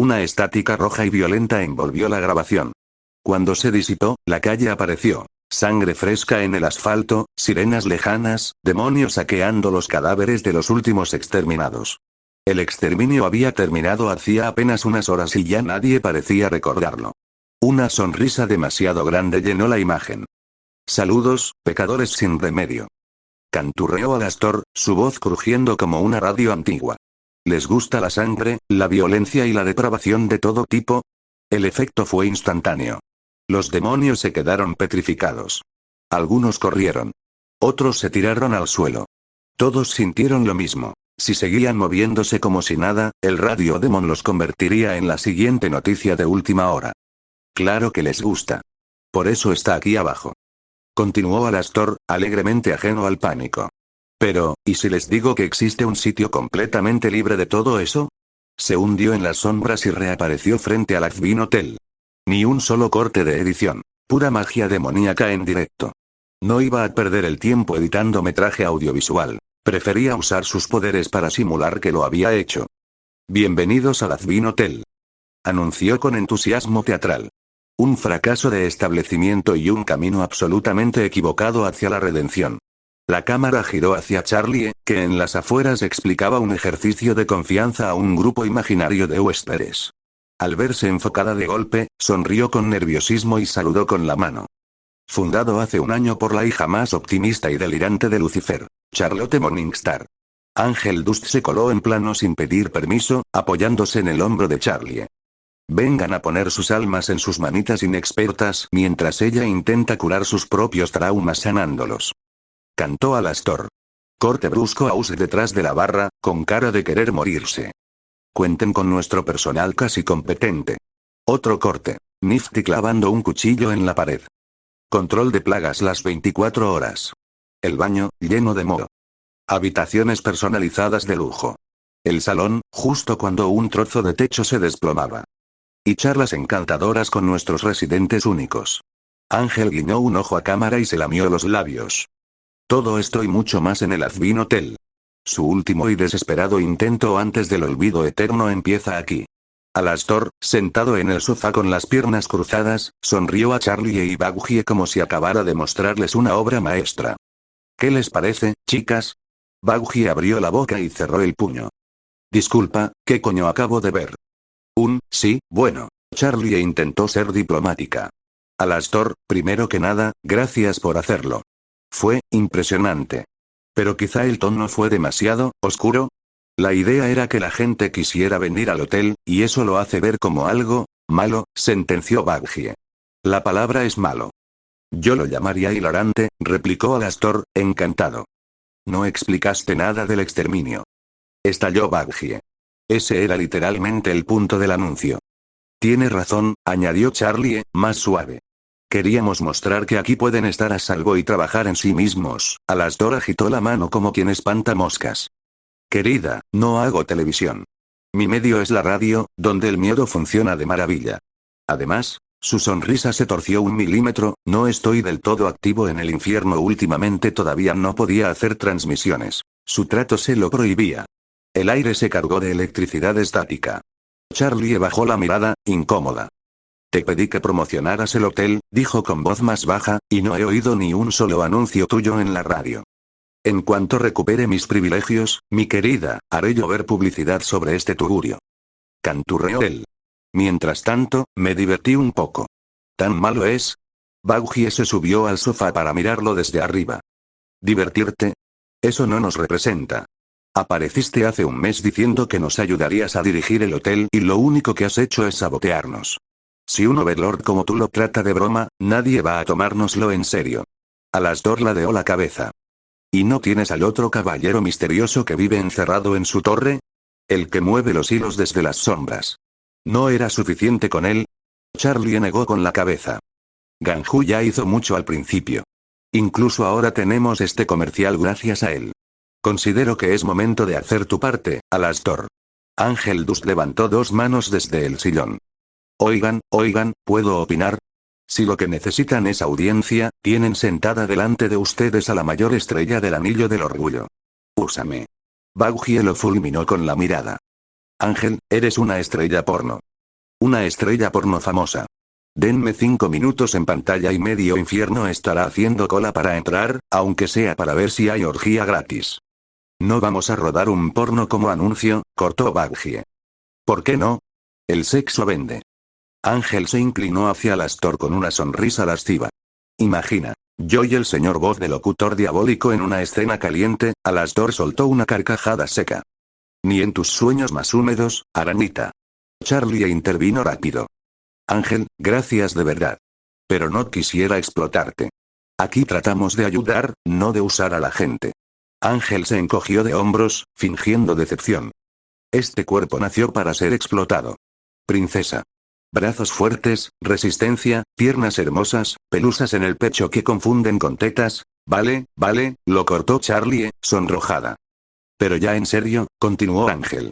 Una estática roja y violenta envolvió la grabación. Cuando se disipó, la calle apareció. Sangre fresca en el asfalto, sirenas lejanas, demonios saqueando los cadáveres de los últimos exterminados. El exterminio había terminado hacía apenas unas horas y ya nadie parecía recordarlo. Una sonrisa demasiado grande llenó la imagen. Saludos, pecadores sin remedio. Canturreó Alastor, su voz crujiendo como una radio antigua. ¿Les gusta la sangre, la violencia y la depravación de todo tipo? El efecto fue instantáneo. Los demonios se quedaron petrificados. Algunos corrieron. Otros se tiraron al suelo. Todos sintieron lo mismo. Si seguían moviéndose como si nada, el Radio Demon los convertiría en la siguiente noticia de última hora. Claro que les gusta. Por eso está aquí abajo. Continuó Alastor, alegremente ajeno al pánico. Pero, ¿y si les digo que existe un sitio completamente libre de todo eso? Se hundió en las sombras y reapareció frente al Azvin Hotel. Ni un solo corte de edición. Pura magia demoníaca en directo. No iba a perder el tiempo editando metraje audiovisual. Prefería usar sus poderes para simular que lo había hecho. Bienvenidos al Azvin Hotel. Anunció con entusiasmo teatral. Un fracaso de establecimiento y un camino absolutamente equivocado hacia la redención. La cámara giró hacia Charlie, que en las afueras explicaba un ejercicio de confianza a un grupo imaginario de huéspedes. Al verse enfocada de golpe, sonrió con nerviosismo y saludó con la mano. Fundado hace un año por la hija más optimista y delirante de Lucifer, Charlotte Morningstar. Ángel Dust se coló en plano sin pedir permiso, apoyándose en el hombro de Charlie. Vengan a poner sus almas en sus manitas inexpertas mientras ella intenta curar sus propios traumas sanándolos. Cantó Alastor. Corte brusco a Use detrás de la barra, con cara de querer morirse. Cuenten con nuestro personal casi competente. Otro corte. Nifty clavando un cuchillo en la pared. Control de plagas las 24 horas. El baño, lleno de moho. Habitaciones personalizadas de lujo. El salón, justo cuando un trozo de techo se desplomaba. Y charlas encantadoras con nuestros residentes únicos. Ángel guiñó un ojo a cámara y se lamió los labios. Todo esto y mucho más en el Azvin Hotel. Su último y desesperado intento antes del olvido eterno empieza aquí. Alastor, sentado en el sofá con las piernas cruzadas, sonrió a Charlie y Bagugie como si acabara de mostrarles una obra maestra. ¿Qué les parece, chicas? Bagugie abrió la boca y cerró el puño. Disculpa, ¿qué coño acabo de ver? Sí, bueno. Charlie intentó ser diplomática. Alastor, primero que nada, gracias por hacerlo. Fue impresionante. Pero quizá el tono fue demasiado oscuro. La idea era que la gente quisiera venir al hotel, y eso lo hace ver como algo malo, sentenció Bagugie. La palabra es malo. Yo lo llamaría hilarante, replicó Alastor, encantado. No explicaste nada del exterminio. Estalló Bagugie. Ese era literalmente el punto del anuncio. Tiene razón, añadió Charlie, más suave. Queríamos mostrar que aquí pueden estar a salvo y trabajar en sí mismos. Alastor agitó la mano como quien espanta moscas. Querida, no hago televisión. Mi medio es la radio, donde el miedo funciona de maravilla. Además, su sonrisa se torció 1 milímetro, no estoy del todo activo en el infierno últimamente, todavía no podía hacer transmisiones. Su trato se lo prohibía. El aire se cargó de electricidad estática. Charlie bajó la mirada, incómoda. Te pedí que promocionaras el hotel, dijo con voz más baja, y no he oído ni un solo anuncio tuyo en la radio. En cuanto recupere mis privilegios, mi querida, haré llover publicidad sobre este tugurio. Canturreó él. Mientras tanto, me divertí un poco. ¿Tan malo es? Bagugie se subió al sofá para mirarlo desde arriba. ¿Divertirte? Eso no nos representa. Apareciste hace un mes diciendo que nos ayudarías a dirigir el hotel y lo único que has hecho es sabotearnos. Si un overlord como tú lo trata de broma, nadie va a tomárnoslo en serio. Alastor ladeó la cabeza. ¿Y no tienes al otro caballero misterioso que vive encerrado en su torre? El que mueve los hilos desde las sombras. ¿No era suficiente con él? Charlie negó con la cabeza. Ganju ya hizo mucho al principio. Incluso ahora tenemos este comercial gracias a él. Considero que es momento de hacer tu parte, Alastor. Ángel Dust levantó 2 manos desde el sillón. Oigan, ¿puedo opinar? Si lo que necesitan es audiencia, tienen sentada delante de ustedes a la mayor estrella del Anillo del Orgullo. Úsame. Bagugie lo fulminó con la mirada. Ángel, eres una estrella porno. Una estrella porno famosa. Denme 5 minutos en pantalla y medio infierno estará haciendo cola para entrar, aunque sea para ver si hay orgía gratis. No vamos a rodar un porno como anuncio, cortó Baggie. ¿Por qué no? El sexo vende. Ángel se inclinó hacia Alastor con una sonrisa lasciva. Imagina, yo y el señor voz de locutor diabólico en una escena caliente. Alastor soltó una carcajada seca. Ni en tus sueños más húmedos, arañita. Charlie intervino rápido. Ángel, gracias de verdad. Pero no quisiera explotarte. Aquí tratamos de ayudar, no de usar a la gente. Ángel se encogió de hombros, fingiendo decepción. Este cuerpo nació para ser explotado. Princesa. Brazos fuertes, resistencia, piernas hermosas, pelusas en el pecho que confunden con tetas. Vale, lo cortó Charlie, sonrojada. Pero ya en serio, continuó Ángel.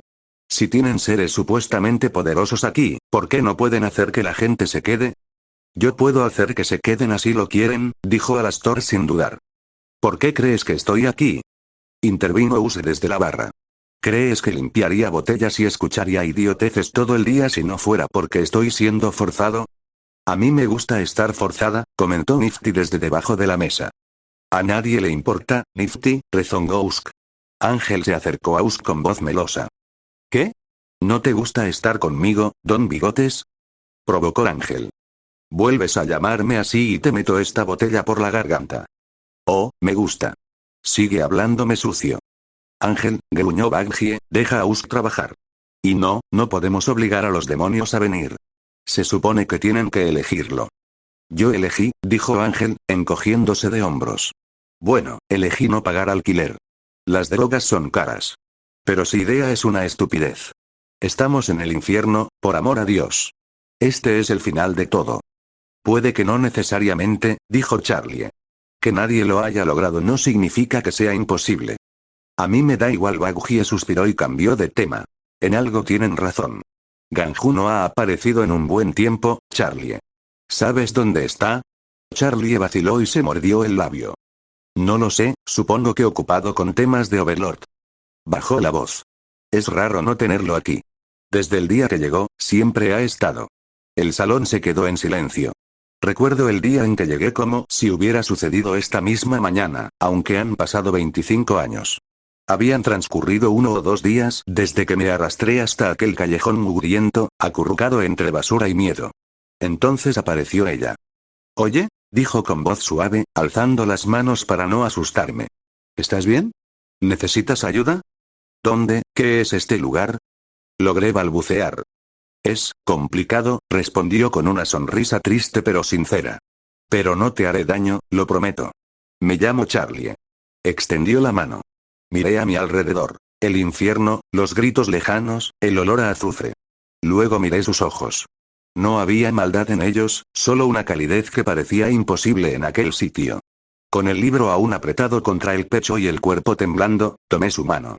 Si tienen seres supuestamente poderosos aquí, ¿por qué no pueden hacer que la gente se quede? Yo puedo hacer que se queden así lo quieren, dijo Alastor sin dudar. ¿Por qué crees que estoy aquí? Intervino Use desde la barra. ¿Crees que limpiaría botellas y escucharía idioteces todo el día si no fuera porque estoy siendo forzado? A mí me gusta estar forzada, comentó Nifty desde debajo de la mesa. A nadie le importa, Nifty, rezongó Usk. Ángel se acercó a Usk con voz melosa. ¿Qué? ¿No te gusta estar conmigo, don Bigotes? Provocó Ángel. Vuelves a llamarme así y te meto esta botella por la garganta. Oh, me gusta. Sigue hablándome sucio. Ángel, gruñó Baggie, deja a Usk trabajar. Y no podemos obligar a los demonios a venir. Se supone que tienen que elegirlo. Yo elegí, dijo Ángel, encogiéndose de hombros. Bueno, elegí no pagar alquiler. Las drogas son caras. Pero su idea es una estupidez. Estamos en el infierno, por amor a Dios. Este es el final de todo. Puede que no necesariamente, dijo Charlie. Que nadie lo haya logrado no significa que sea imposible. A mí me da igual, Baggie suspiró y cambió de tema. En algo tienen razón. Ganju no ha aparecido en un buen tiempo, Charlie. ¿Sabes dónde está? Charlie vaciló y se mordió el labio. No lo sé, supongo que ocupado con temas de Overlord. Bajó la voz. Es raro no tenerlo aquí. Desde el día que llegó, siempre ha estado. El salón se quedó en silencio. Recuerdo el día en que llegué como si hubiera sucedido esta misma mañana, aunque han pasado 25 años. Habían transcurrido 1 o 2 días desde que me arrastré hasta aquel callejón mugriento, acurrucado entre basura y miedo. Entonces apareció ella. Oye, dijo con voz suave, alzando las manos para no asustarme. ¿Estás bien? ¿Necesitas ayuda? ¿Dónde? ¿Qué es este lugar? Logré balbucear. Es complicado, respondió con una sonrisa triste pero sincera. Pero no te haré daño, lo prometo. Me llamo Charlie. Extendió la mano. Miré a mi alrededor. El infierno, los gritos lejanos, el olor a azufre. Luego miré sus ojos. No había maldad en ellos, solo una calidez que parecía imposible en aquel sitio. Con el libro aún apretado contra el pecho y el cuerpo temblando, tomé su mano.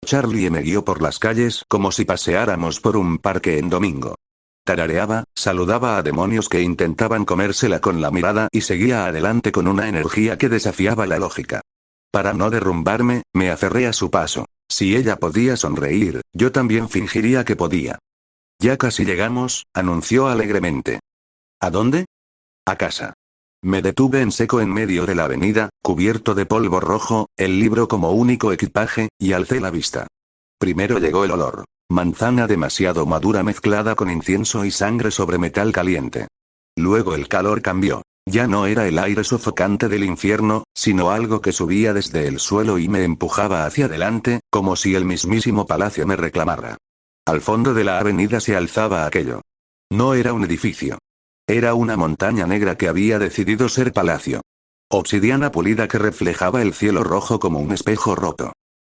Charlie me guió por las calles como si paseáramos por un parque en domingo. Tarareaba, saludaba a demonios que intentaban comérsela con la mirada y seguía adelante con una energía que desafiaba la lógica. Para no derrumbarme, me aferré a su paso. Si ella podía sonreír, yo también fingiría que podía. Ya casi llegamos, anunció alegremente. ¿A dónde? A casa. Me detuve en seco en medio de la avenida, cubierto de polvo rojo, el libro como único equipaje, y alcé la vista. Primero llegó el olor. Manzana demasiado madura mezclada con incienso y sangre sobre metal caliente. Luego el calor cambió. Ya no era el aire sofocante del infierno, sino algo que subía desde el suelo y me empujaba hacia adelante, como si el mismísimo palacio me reclamara. Al fondo de la avenida se alzaba aquello. No era un edificio. Era una montaña negra que había decidido ser palacio. Obsidiana pulida que reflejaba el cielo rojo como un espejo roto.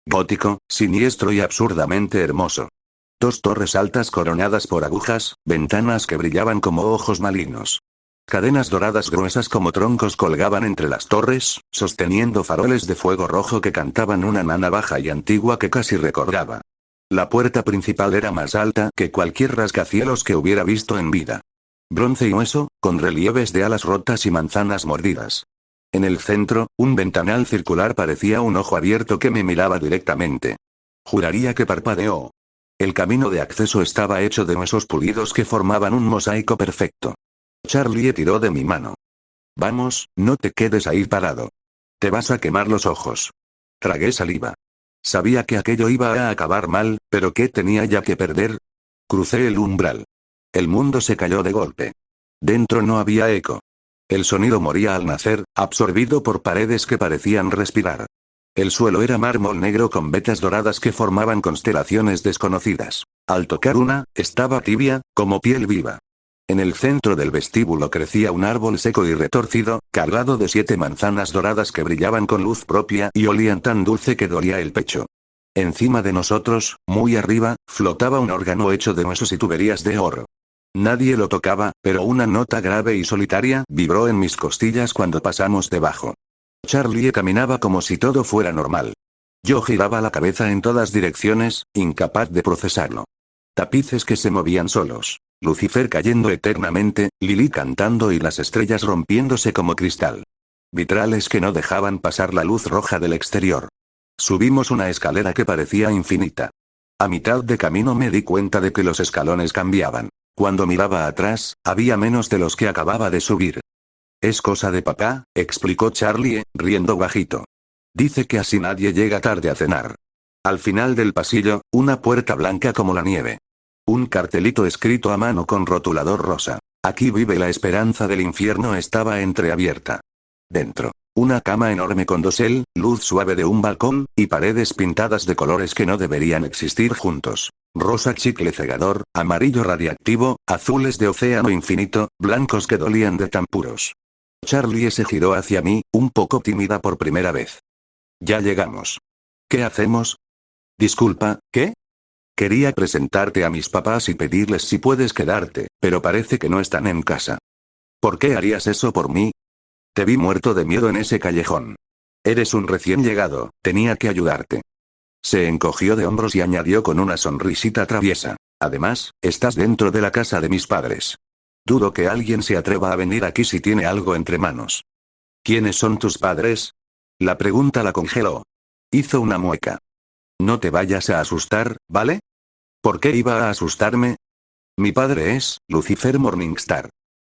Gótico, siniestro y absurdamente hermoso. 2 torres altas coronadas por agujas, ventanas que brillaban como ojos malignos. Cadenas doradas gruesas como troncos colgaban entre las torres, sosteniendo faroles de fuego rojo que cantaban una nana baja y antigua que casi recordaba. La puerta principal era más alta que cualquier rascacielos que hubiera visto en vida. Bronce y hueso, con relieves de alas rotas y manzanas mordidas. En el centro, un ventanal circular parecía un ojo abierto que me miraba directamente. Juraría que parpadeó. El camino de acceso estaba hecho de huesos pulidos que formaban un mosaico perfecto. Charlie tiró de mi mano. Vamos, no te quedes ahí parado. Te vas a quemar los ojos. Tragué saliva. Sabía que aquello iba a acabar mal, pero ¿qué tenía ya que perder? Crucé el umbral. El mundo se cayó de golpe. Dentro no había eco. El sonido moría al nacer, absorbido por paredes que parecían respirar. El suelo era mármol negro con vetas doradas que formaban constelaciones desconocidas. Al tocar una, estaba tibia, como piel viva. En el centro del vestíbulo crecía un árbol seco y retorcido, cargado de 7 manzanas doradas que brillaban con luz propia y olían tan dulce que dolía el pecho. Encima de nosotros, muy arriba, flotaba un órgano hecho de huesos y tuberías de oro. Nadie lo tocaba, pero una nota grave y solitaria vibró en mis costillas cuando pasamos debajo. Charlie caminaba como si todo fuera normal. Yo giraba la cabeza en todas direcciones, incapaz de procesarlo. Tapices que se movían solos. Lucifer cayendo eternamente, Lili cantando y las estrellas rompiéndose como cristal. Vitrales que no dejaban pasar la luz roja del exterior. Subimos una escalera que parecía infinita. A mitad de camino me di cuenta de que los escalones cambiaban. Cuando miraba atrás, había menos de los que acababa de subir. Es cosa de papá, explicó Charlie, riendo bajito. Dice que así nadie llega tarde a cenar. Al final del pasillo, una puerta blanca como la nieve. Un cartelito escrito a mano con rotulador rosa. Aquí vive la esperanza del infierno estaba entreabierta. Dentro, una cama enorme con dosel, luz suave de un balcón, y paredes pintadas de colores que no deberían existir juntos. Rosa chicle cegador, amarillo radiactivo, azules de océano infinito, blancos que dolían de tan puros. Charlie se giró hacia mí, un poco tímida por primera vez. Ya llegamos. ¿Qué hacemos? Disculpa, ¿qué? Quería presentarte a mis papás y pedirles si puedes quedarte, pero parece que no están en casa. ¿Por qué harías eso por mí? Te vi muerto de miedo en ese callejón. Eres un recién llegado, tenía que ayudarte. Se encogió de hombros y añadió con una sonrisita traviesa. Además, estás dentro de la casa de mis padres. Dudo que alguien se atreva a venir aquí si tiene algo entre manos. ¿Quiénes son tus padres? La pregunta la congeló. Hizo una mueca. No te vayas a asustar, ¿vale? ¿Por qué iba a asustarme? Mi padre es Lucifer Morningstar.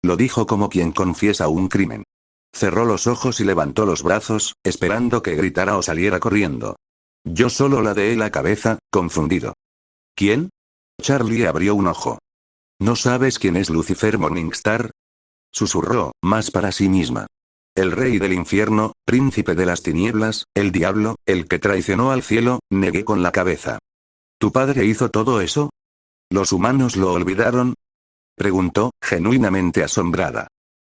Lo dijo como quien confiesa un crimen. Cerró los ojos y levantó los brazos, esperando que gritara o saliera corriendo. Yo solo ladeé la cabeza, confundido. ¿Quién? Charlie abrió un ojo. ¿No sabes quién es Lucifer Morningstar? Susurró, más para sí misma. El rey del infierno, príncipe de las tinieblas, el diablo, el que traicionó al cielo, negué con la cabeza. ¿Tu padre hizo todo eso? ¿Los humanos lo olvidaron? Preguntó, genuinamente asombrada.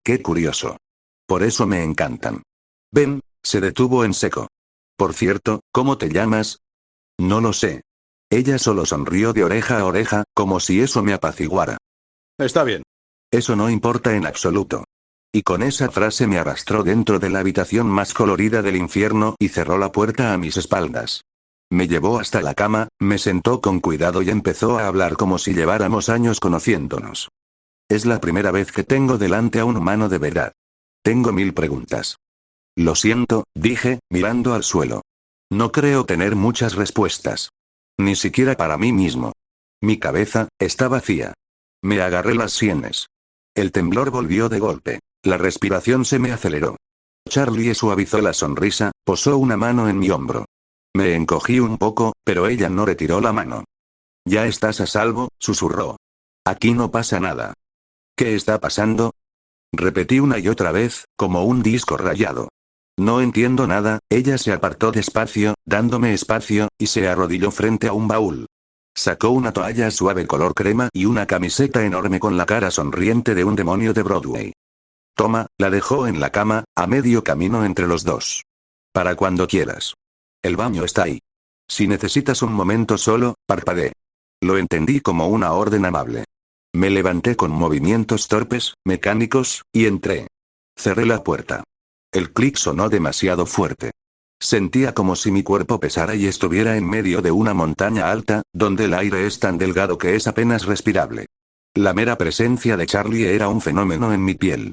Qué curioso. Por eso me encantan. Ven, se detuvo en seco. Por cierto, ¿cómo te llamas? No lo sé. Ella solo sonrió de oreja a oreja, como si eso me apaciguara. Está bien. Eso no importa en absoluto. Y con esa frase me arrastró dentro de la habitación más colorida del infierno y cerró la puerta a mis espaldas. Me llevó hasta la cama, me sentó con cuidado y empezó a hablar como si lleváramos años conociéndonos. Es la primera vez que tengo delante a un humano de verdad. Tengo 1000 preguntas. Lo siento, dije, mirando al suelo. No creo tener muchas respuestas. Ni siquiera para mí mismo. Mi cabeza está vacía. Me agarré las sienes. El temblor volvió de golpe. La respiración se me aceleró. Charlie suavizó la sonrisa, posó una mano en mi hombro. Me encogí un poco, pero ella no retiró la mano. Ya estás a salvo, susurró. Aquí no pasa nada. ¿Qué está pasando? Repetí una y otra vez, como un disco rayado. No entiendo nada, ella se apartó despacio, dándome espacio, y se arrodilló frente a un baúl. Sacó una toalla suave color crema y una camiseta enorme con la cara sonriente de un demonio de Broadway. Toma, la dejó en la cama, a medio camino entre los dos. Para cuando quieras. El baño está ahí. Si necesitas un momento solo, parpadeé. Lo entendí como una orden amable. Me levanté con movimientos torpes, mecánicos, y entré. Cerré la puerta. El clic sonó demasiado fuerte. Sentía como si mi cuerpo pesara y estuviera en medio de una montaña alta, donde el aire es tan delgado que es apenas respirable. La mera presencia de Charlie era un fenómeno en mi piel.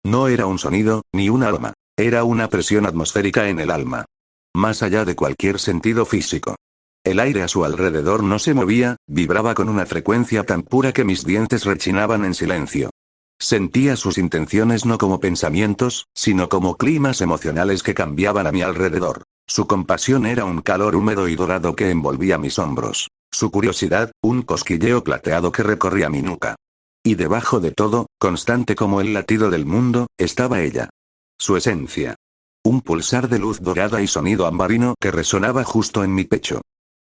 No era un sonido, ni un aroma. Era una presión atmosférica en el alma. Más allá de cualquier sentido físico. El aire a su alrededor no se movía, vibraba con una frecuencia tan pura que mis dientes rechinaban en silencio. Sentía sus intenciones no como pensamientos, sino como climas emocionales que cambiaban a mi alrededor. Su compasión era un calor húmedo y dorado que envolvía mis hombros. Su curiosidad, un cosquilleo plateado que recorría mi nuca. Y debajo de todo, constante como el latido del mundo, estaba ella. Su esencia. Un pulsar de luz dorada y sonido ambarino que resonaba justo en mi pecho.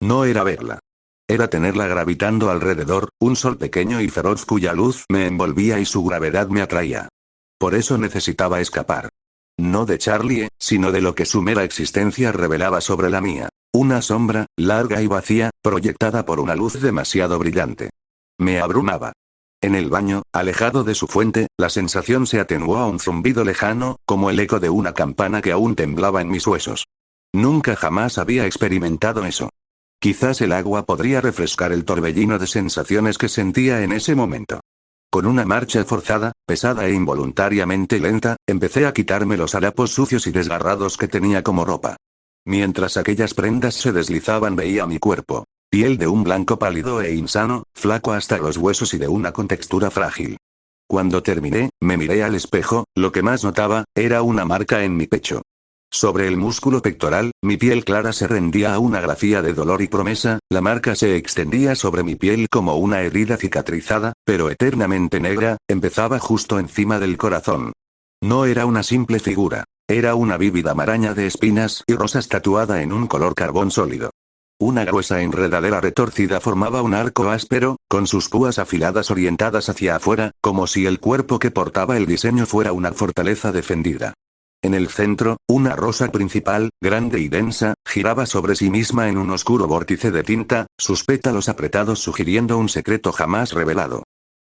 No era verla. Era tenerla gravitando alrededor, un sol pequeño y feroz cuya luz me envolvía y su gravedad me atraía. Por eso necesitaba escapar. No de Charlie, sino de lo que su mera existencia revelaba sobre la mía. Una sombra, larga y vacía, proyectada por una luz demasiado brillante. Me abrumaba. En el baño, alejado de su fuente, la sensación se atenuó a un zumbido lejano, como el eco de una campana que aún temblaba en mis huesos. Nunca jamás había experimentado eso. Quizás el agua podría refrescar el torbellino de sensaciones que sentía en ese momento. Con una marcha forzada, pesada e involuntariamente lenta, empecé a quitarme los harapos sucios y desgarrados que tenía como ropa. Mientras aquellas prendas se deslizaban veía mi cuerpo. Piel de un blanco pálido e insano, flaco hasta los huesos y de una contextura frágil. Cuando terminé, me miré al espejo, lo que más notaba, era una marca en mi pecho. Sobre el músculo pectoral, mi piel clara se rendía a una grafía de dolor y promesa, la marca se extendía sobre mi piel como una herida cicatrizada, pero eternamente negra, empezaba justo encima del corazón. No era una simple figura, era una vívida maraña de espinas y rosas tatuada en un color carbón sólido. Una gruesa enredadera retorcida formaba un arco áspero, con sus púas afiladas orientadas hacia afuera, como si el cuerpo que portaba el diseño fuera una fortaleza defendida. En el centro, una rosa principal, grande y densa, giraba sobre sí misma en un oscuro vórtice de tinta, sus pétalos apretados sugiriendo un secreto jamás revelado.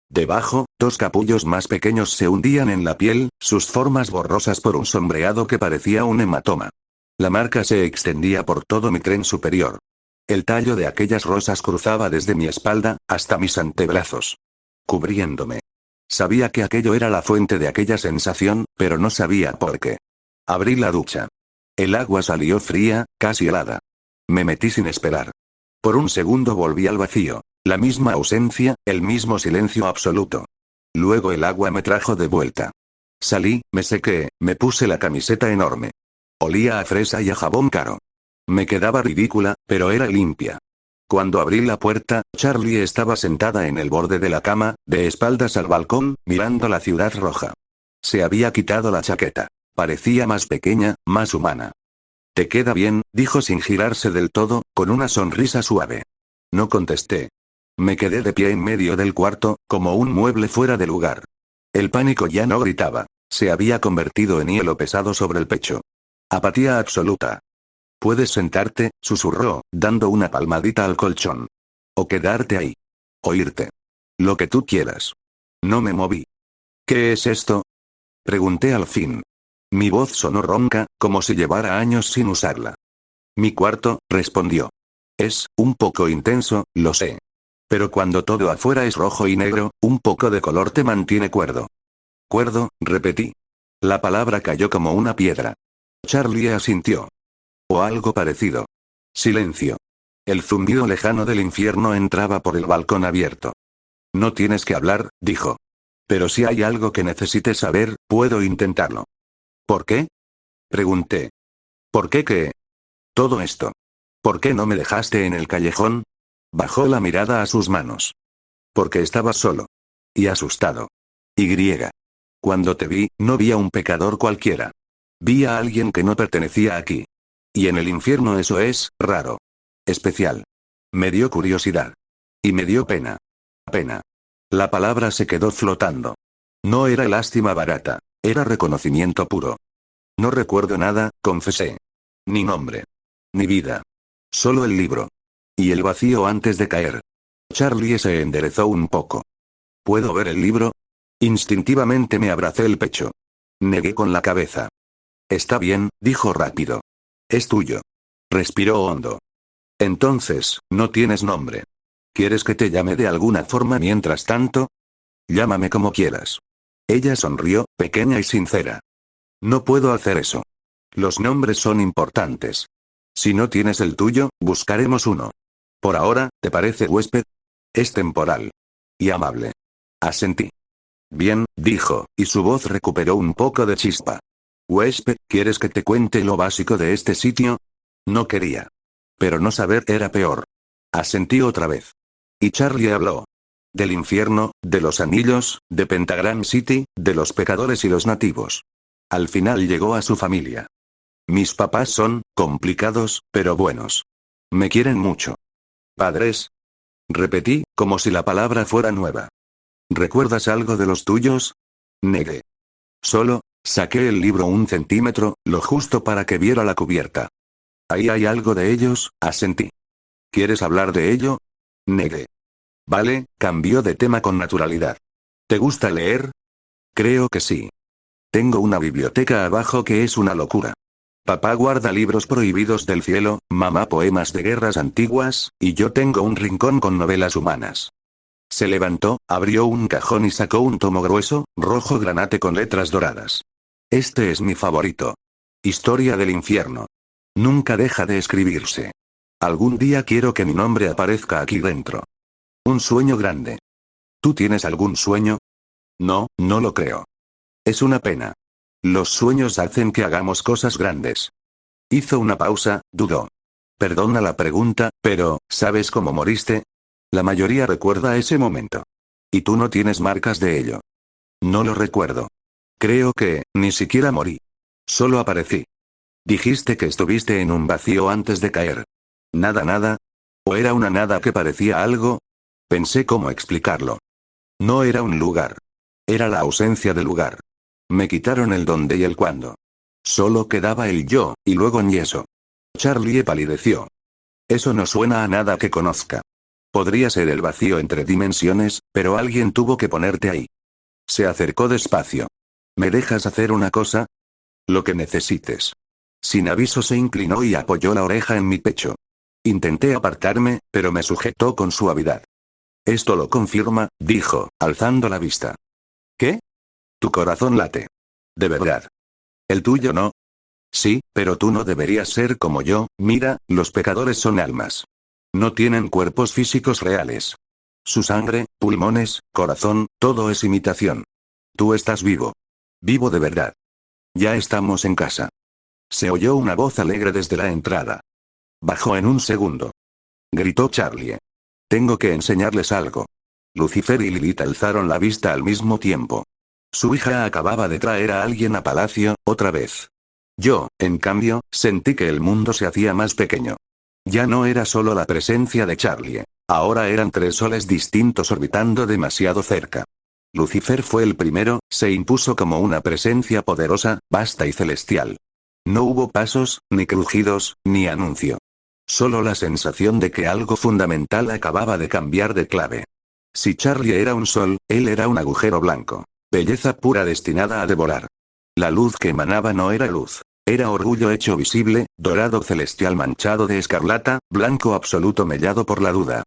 Debajo, dos capullos más pequeños se hundían en la piel, sus formas borrosas por un sombreado que parecía un hematoma. La marca se extendía por todo mi tren superior. El tallo de aquellas rosas cruzaba desde mi espalda, hasta mis antebrazos. Cubriéndome. Sabía que aquello era la fuente de aquella sensación, pero no sabía por qué. Abrí la ducha. El agua salió fría, casi helada. Me metí sin esperar. Por un segundo volví al vacío. La misma ausencia, el mismo silencio absoluto. Luego el agua me trajo de vuelta. Salí, me sequé, me puse la camiseta enorme. Olía a fresa y a jabón caro. Me quedaba ridícula, pero era limpia. Cuando abrí la puerta, Charlie estaba sentada en el borde de la cama, de espaldas al balcón, mirando la ciudad roja. Se había quitado la chaqueta. Parecía más pequeña, más humana. «Te queda bien», dijo sin girarse del todo, con una sonrisa suave. No contesté. Me quedé de pie en medio del cuarto, como un mueble fuera de lugar. El pánico ya no gritaba. Se había convertido en hielo pesado sobre el pecho. Apatía absoluta. «Puedes sentarte», susurró, dando una palmadita al colchón. «O quedarte ahí. O irte. Lo que tú quieras». No me moví. «¿Qué es esto?», pregunté al fin. Mi voz sonó ronca, como si llevara años sin usarla. «Mi cuarto», respondió. «Es un poco intenso, lo sé. Pero cuando todo afuera es rojo y negro, un poco de color te mantiene cuerdo». «Cuerdo», repetí. La palabra cayó como una piedra. Charlie asintió. «O algo parecido». Silencio. El zumbido lejano del infierno entraba por el balcón abierto. «No tienes que hablar», dijo. «Pero si hay algo que necesites saber, puedo intentarlo». «¿Por qué?», pregunté. «¿Por qué qué? Todo esto. ¿Por qué no me dejaste en el callejón?». Bajó la mirada a sus manos. «Porque estaba solo. Y asustado. Y griega. Cuando te vi, no vi a un pecador cualquiera. Vi a alguien que no pertenecía aquí. Y en el infierno eso es raro. Especial. Me dio curiosidad. Y me dio pena. Pena». La palabra se quedó flotando. No era lástima barata. Era reconocimiento puro. «No recuerdo nada», confesé. «Ni nombre. Ni vida. Solo el libro. Y el vacío antes de caer». Charlie se enderezó un poco. «¿Puedo ver el libro?». Instintivamente me abracé el pecho. Negué con la cabeza. «Está bien», dijo rápido. «Es tuyo». Respiró hondo. «Entonces, no tienes nombre. ¿Quieres que te llame de alguna forma mientras tanto?». «Llámame como quieras». Ella sonrió, pequeña y sincera. «No puedo hacer eso. Los nombres son importantes. Si no tienes el tuyo, buscaremos uno». Por ahora, ¿te parece huésped? Es temporal. Y amable. Asentí. Bien, dijo, y su voz recuperó un poco de chispa. Huésped, ¿quieres que te cuente lo básico de este sitio? No quería. Pero no saber era peor. Asentí otra vez. Y Charlie habló. Del infierno, de los anillos, de Pentagram City, de los pecadores y los nativos. Al final llegó a su familia. Mis papás son complicados, pero buenos. Me quieren mucho. ¿Padres? Repetí, como si la palabra fuera nueva. ¿Recuerdas algo de los tuyos? Negué. Solo, saqué el libro 1 centímetro, lo justo para que viera la cubierta. Ahí hay algo de ellos, asentí. ¿Quieres hablar de ello? Negué. Vale, cambió de tema con naturalidad. ¿Te gusta leer? Creo que sí. Tengo una biblioteca abajo que es una locura. Papá guarda libros prohibidos del cielo, mamá poemas de guerras antiguas, y yo tengo un rincón con novelas humanas. Se levantó, abrió un cajón y sacó un tomo grueso, rojo granate con letras doradas. Este es mi favorito. Historia del infierno. Nunca deja de escribirse. Algún día quiero que mi nombre aparezca aquí dentro. Un sueño grande. ¿Tú tienes algún sueño? No, no lo creo. Es una pena. Los sueños hacen que hagamos cosas grandes. Hizo una pausa, dudó. Perdona la pregunta, pero, ¿sabes cómo moriste? La mayoría recuerda ese momento. Y tú no tienes marcas de ello. No lo recuerdo. Creo que, ni siquiera morí. Solo aparecí. Dijiste que estuviste en un vacío antes de caer. ¿Nada nada? ¿O era una nada que parecía algo? Pensé cómo explicarlo. No era un lugar. Era la ausencia de lugar. Me quitaron el dónde y el cuándo. Solo quedaba el yo, y luego en yeso. Charlie palideció. Eso no suena a nada que conozca. Podría ser el vacío entre dimensiones, pero alguien tuvo que ponerte ahí. Se acercó despacio. ¿Me dejas hacer una cosa? Lo que necesites. Sin aviso se inclinó y apoyó la oreja en mi pecho. Intenté apartarme, pero me sujetó con suavidad. Esto lo confirma, dijo, alzando la vista. ¿Qué? Tu corazón late. De verdad. ¿El tuyo no? Sí, pero tú no deberías ser como yo. Mira, los pecadores son almas. No tienen cuerpos físicos reales. Su sangre, pulmones, corazón, todo es imitación. Tú estás vivo. Vivo de verdad. Ya estamos en casa. Se oyó una voz alegre desde la entrada. Bajó en un segundo. Gritó Charlie. Tengo que enseñarles algo. Lucifer y Lilith alzaron la vista al mismo tiempo. Su hija acababa de traer a alguien a palacio, otra vez. Yo, en cambio, sentí que el mundo se hacía más pequeño. Ya no era solo la presencia de Charlie. Ahora eran 3 soles distintos orbitando demasiado cerca. Lucifer fue el primero, se impuso como una presencia poderosa, vasta y celestial. No hubo pasos, ni crujidos, ni anuncio. Solo la sensación de que algo fundamental acababa de cambiar de clave. Si Charlie era un sol, él era un agujero blanco. Belleza pura destinada a devorar. La luz que emanaba no era luz. Era orgullo hecho visible, dorado celestial manchado de escarlata, blanco absoluto mellado por la duda.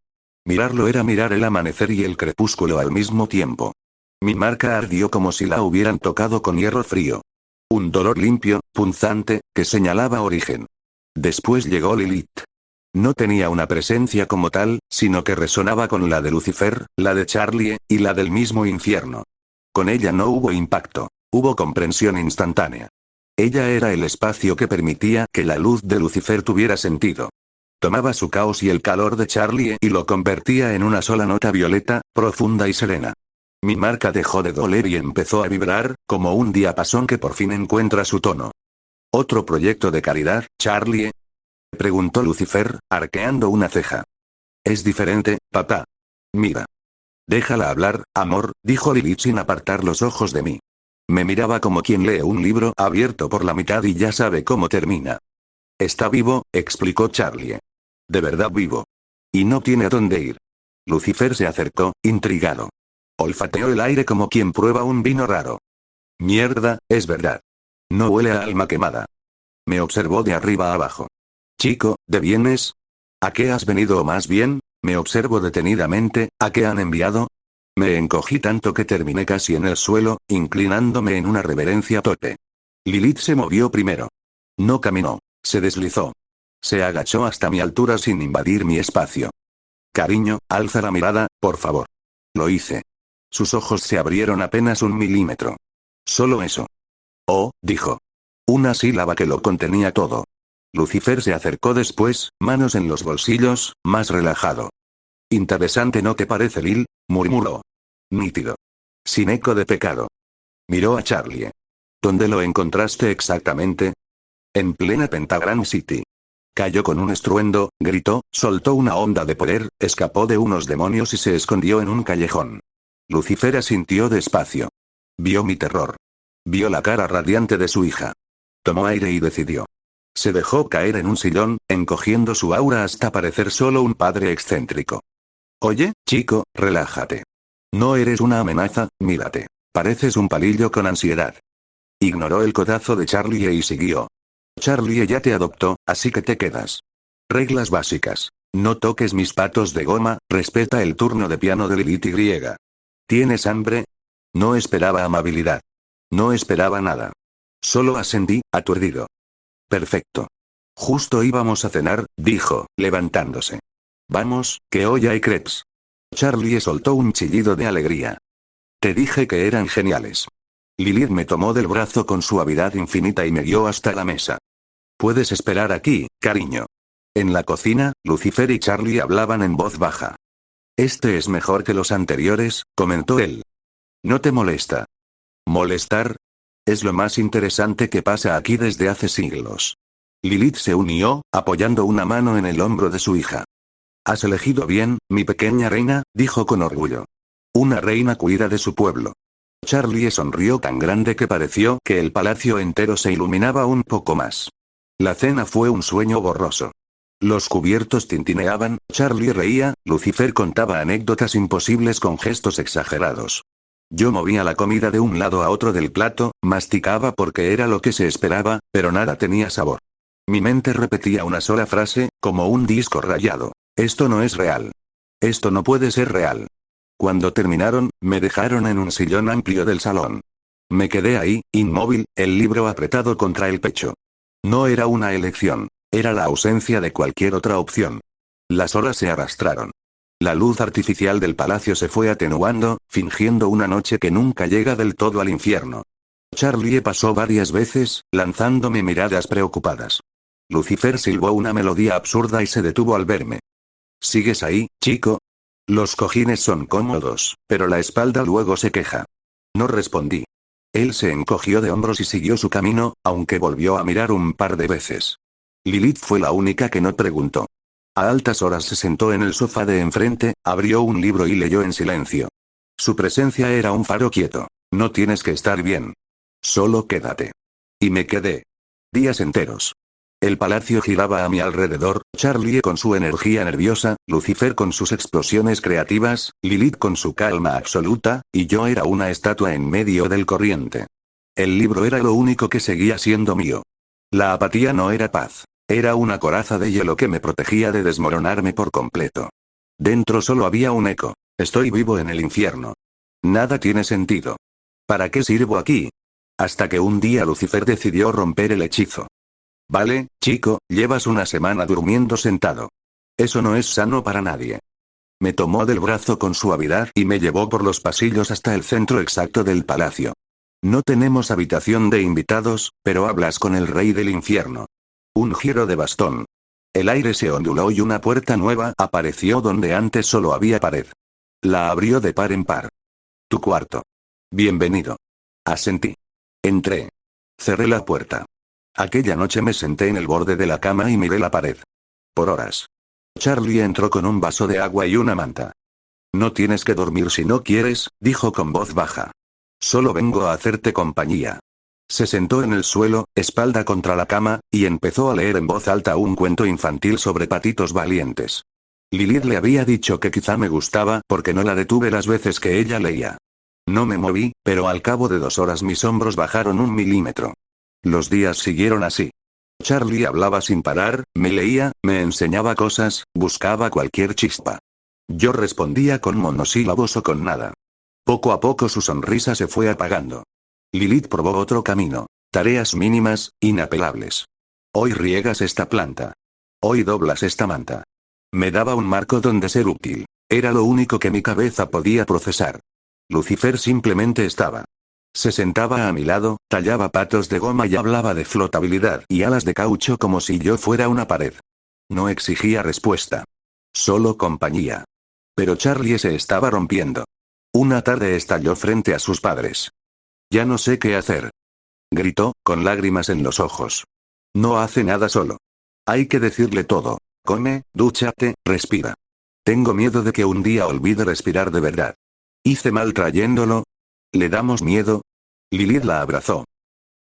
Mirarlo era mirar el amanecer y el crepúsculo al mismo tiempo. Mi marca ardió como si la hubieran tocado con hierro frío. Un dolor limpio, punzante, que señalaba origen. Después llegó Lilith. No tenía una presencia como tal, sino que resonaba con la de Lucifer, la de Charlie, y la del mismo infierno. Con ella no hubo impacto, hubo comprensión instantánea. Ella era el espacio que permitía que la luz de Lucifer tuviera sentido. Tomaba su caos y el calor de Charlie y lo convertía en una sola nota violeta, profunda y serena. Mi marca dejó de doler y empezó a vibrar, como un diapasón que por fin encuentra su tono. ¿Otro proyecto de caridad, Charlie? Preguntó Lucifer, arqueando una ceja. Es diferente, papá. Mira. Déjala hablar, amor, dijo Lilith sin apartar los ojos de mí. Me miraba como quien lee un libro abierto por la mitad y ya sabe cómo termina. Está vivo, explicó Charlie. De verdad vivo. Y no tiene a dónde ir. Lucifer se acercó, intrigado. Olfateó el aire como quien prueba un vino raro. Mierda, es verdad. No huele a alma quemada. Me observó de arriba a abajo. Chico, ¿de vienes? ¿A qué has venido o más bien? Me observo detenidamente, ¿a qué han enviado? Me encogí tanto que terminé casi en el suelo, inclinándome en una reverencia tope. Lilith se movió primero. No caminó, se deslizó. Se agachó hasta mi altura sin invadir mi espacio. Cariño, alza la mirada, por favor. Lo hice. Sus ojos se abrieron apenas 1 milímetro. Solo eso. Oh, dijo. Una sílaba que lo contenía todo. Lucifer se acercó después, manos en los bolsillos, más relajado. Interesante, ¿no te parece, Lil? Murmuró. Nítido. Sin eco de pecado. Miró a Charlie. ¿Dónde lo encontraste exactamente? En plena Pentagram City. Cayó con un estruendo, gritó, soltó una onda de poder, escapó de unos demonios y se escondió en un callejón. Lucifer asintió despacio. Vio mi terror. Vio la cara radiante de su hija. Tomó aire y decidió. Se dejó caer en un sillón, encogiendo su aura hasta parecer solo un padre excéntrico. Oye, chico, relájate. No eres una amenaza, mírate. Pareces un palillo con ansiedad. Ignoró el codazo de Charlie y siguió. Charlie ya te adoptó, así que te quedas. Reglas básicas. No toques mis patos de goma, respeta el turno de piano de Lilith Y. ¿Tienes hambre? No esperaba amabilidad. No esperaba nada. Solo asentí, aturdido. Perfecto. Justo íbamos a cenar, dijo, levantándose. Vamos, que hoy hay crepes. Charlie soltó un chillido de alegría. Te dije que eran geniales. Lilith me tomó del brazo con suavidad infinita y me guió hasta la mesa. Puedes esperar aquí, cariño. En la cocina, Lucifer y Charlie hablaban en voz baja. Este es mejor que los anteriores, comentó él. ¿No te molesta? ¿Molestar? Es lo más interesante que pasa aquí desde hace siglos. Lilith se unió, apoyando una mano en el hombro de su hija. Has elegido bien, mi pequeña reina, dijo con orgullo. Una reina cuida de su pueblo. Charlie sonrió tan grande que pareció que el palacio entero se iluminaba un poco más. La cena fue un sueño borroso. Los cubiertos tintineaban, Charlie reía, Lucifer contaba anécdotas imposibles con gestos exagerados. Yo movía la comida de un lado a otro del plato, masticaba porque era lo que se esperaba, pero nada tenía sabor. Mi mente repetía una sola frase, como un disco rayado. Esto no es real. Esto no puede ser real. Cuando terminaron, me dejaron en un sillón amplio del salón. Me quedé ahí, inmóvil, el libro apretado contra el pecho. No era una elección, era la ausencia de cualquier otra opción. Las horas se arrastraron. La luz artificial del palacio se fue atenuando, fingiendo una noche que nunca llega del todo al infierno. Charlie pasó varias veces, lanzándome miradas preocupadas. Lucifer silbó una melodía absurda y se detuvo al verme. ¿Sigues ahí, chico? Los cojines son cómodos, pero la espalda luego se queja. No respondí. Él se encogió de hombros y siguió su camino, aunque volvió a mirar un par de veces. Lilith fue la única que no preguntó. A altas horas se sentó en el sofá de enfrente, abrió un libro y leyó en silencio. Su presencia era un faro quieto. No tienes que estar bien. Solo quédate. Y me quedé. Días enteros. El palacio giraba a mi alrededor, Charlie con su energía nerviosa, Lucifer con sus explosiones creativas, Lilith con su calma absoluta, y yo era una estatua en medio del corriente. El libro era lo único que seguía siendo mío. La apatía no era paz. Era una coraza de hielo que me protegía de desmoronarme por completo. Dentro solo había un eco. Estoy vivo en el infierno. Nada tiene sentido. ¿Para qué sirvo aquí? Hasta que un día Lucifer decidió romper el hechizo. Vale, chico, llevas una semana durmiendo sentado. Eso no es sano para nadie. Me tomó del brazo con suavidad y me llevó por los pasillos hasta el centro exacto del palacio. No tenemos habitación de invitados, pero hablas con el rey del infierno. Un giro de bastón. El aire se onduló y una puerta nueva apareció donde antes solo había pared. La abrió de par en par. Tu cuarto. Bienvenido. Asentí. Entré. Cerré la puerta. Aquella noche me senté en el borde de la cama y miré la pared. Por horas. Charlie entró con un vaso de agua y una manta. No tienes que dormir si no quieres, dijo con voz baja. Solo vengo a hacerte compañía. Se sentó en el suelo, espalda contra la cama, y empezó a leer en voz alta un cuento infantil sobre patitos valientes. Lilith le había dicho que quizá me gustaba porque no la detuve las veces que ella leía. No me moví, pero al cabo de 2 horas mis hombros bajaron 1 milímetro. Los días siguieron así. Charlie hablaba sin parar, me leía, me enseñaba cosas, buscaba cualquier chispa. Yo respondía con monosílabos o con nada. Poco a poco su sonrisa se fue apagando. Lilith probó otro camino. Tareas mínimas, inapelables. Hoy riegas esta planta. Hoy doblas esta manta. Me daba un marco donde ser útil. Era lo único que mi cabeza podía procesar. Lucifer simplemente estaba. Se sentaba a mi lado, tallaba patos de goma y hablaba de flotabilidad y alas de caucho como si yo fuera una pared. No exigía respuesta. Solo compañía. Pero Charlie se estaba rompiendo. Una tarde estalló frente a sus padres. «Ya no sé qué hacer», gritó, con lágrimas en los ojos. «No hace nada solo. Hay que decirle todo. Come, dúchate, respira. Tengo miedo de que un día olvide respirar de verdad. ¿Hice mal trayéndolo? ¿Le damos miedo?» Lilith la abrazó.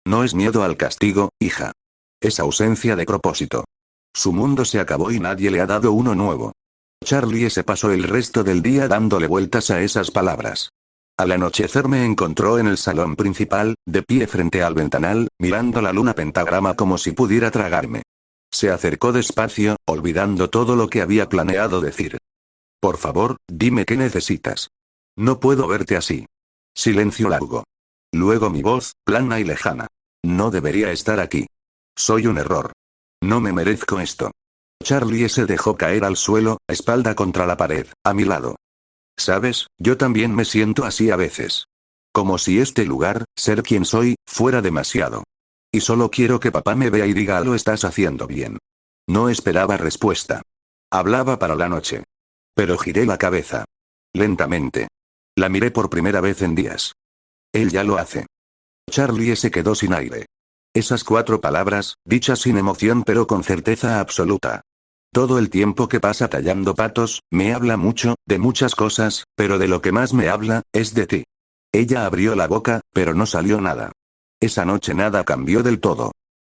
«No es miedo al castigo, hija. Es ausencia de propósito. Su mundo se acabó y nadie le ha dado uno nuevo». Charlie se pasó el resto del día dándole vueltas a esas palabras. Al anochecer me encontró en el salón principal, de pie frente al ventanal, mirando la luna pentagrama como si pudiera tragarme. Se acercó despacio, olvidando todo lo que había planeado decir. «Por favor, dime qué necesitas. No puedo verte así». Silencio largo. Luego mi voz, plana y lejana. «No debería estar aquí. Soy un error. No me merezco esto». Charlie se dejó caer al suelo, espalda contra la pared, a mi lado. «Sabes, yo también me siento así a veces. Como si este lugar, ser quien soy, fuera demasiado. Y solo quiero que papá me vea y diga lo estás haciendo bien». No esperaba respuesta. Hablaba para la noche. Pero giré la cabeza. Lentamente. La miré por primera vez en días. Él ya lo hace. Charlie se quedó sin aire. Esas 4 palabras, dichas sin emoción pero con certeza absoluta. Todo el tiempo que pasa tallando patos, me habla mucho, de muchas cosas, pero de lo que más me habla, es de ti. Ella abrió la boca, pero no salió nada. Esa noche nada cambió del todo.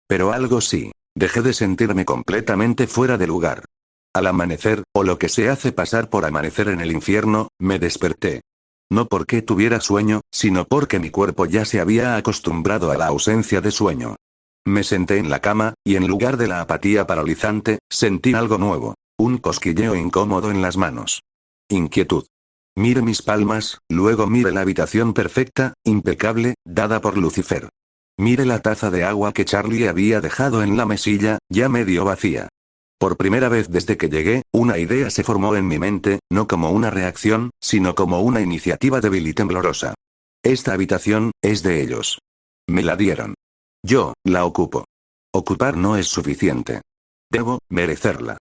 Pero algo sí. Dejé de sentirme completamente fuera de lugar. Al amanecer, o lo que se hace pasar por amanecer en el infierno, me desperté. No porque tuviera sueño, sino porque mi cuerpo ya se había acostumbrado a la ausencia de sueño. Me senté en la cama, y en lugar de la apatía paralizante, sentí algo nuevo. Un cosquilleo incómodo en las manos. Inquietud. Mire mis palmas, luego mire la habitación perfecta, impecable, dada por Lucifer. Mire la taza de agua que Charlie había dejado en la mesilla, ya medio vacía. Por primera vez desde que llegué, una idea se formó en mi mente, no como una reacción, sino como una iniciativa débil y temblorosa. Esta habitación, es de ellos. Me la dieron. Yo, la ocupo. Ocupar no es suficiente. Debo, merecerla.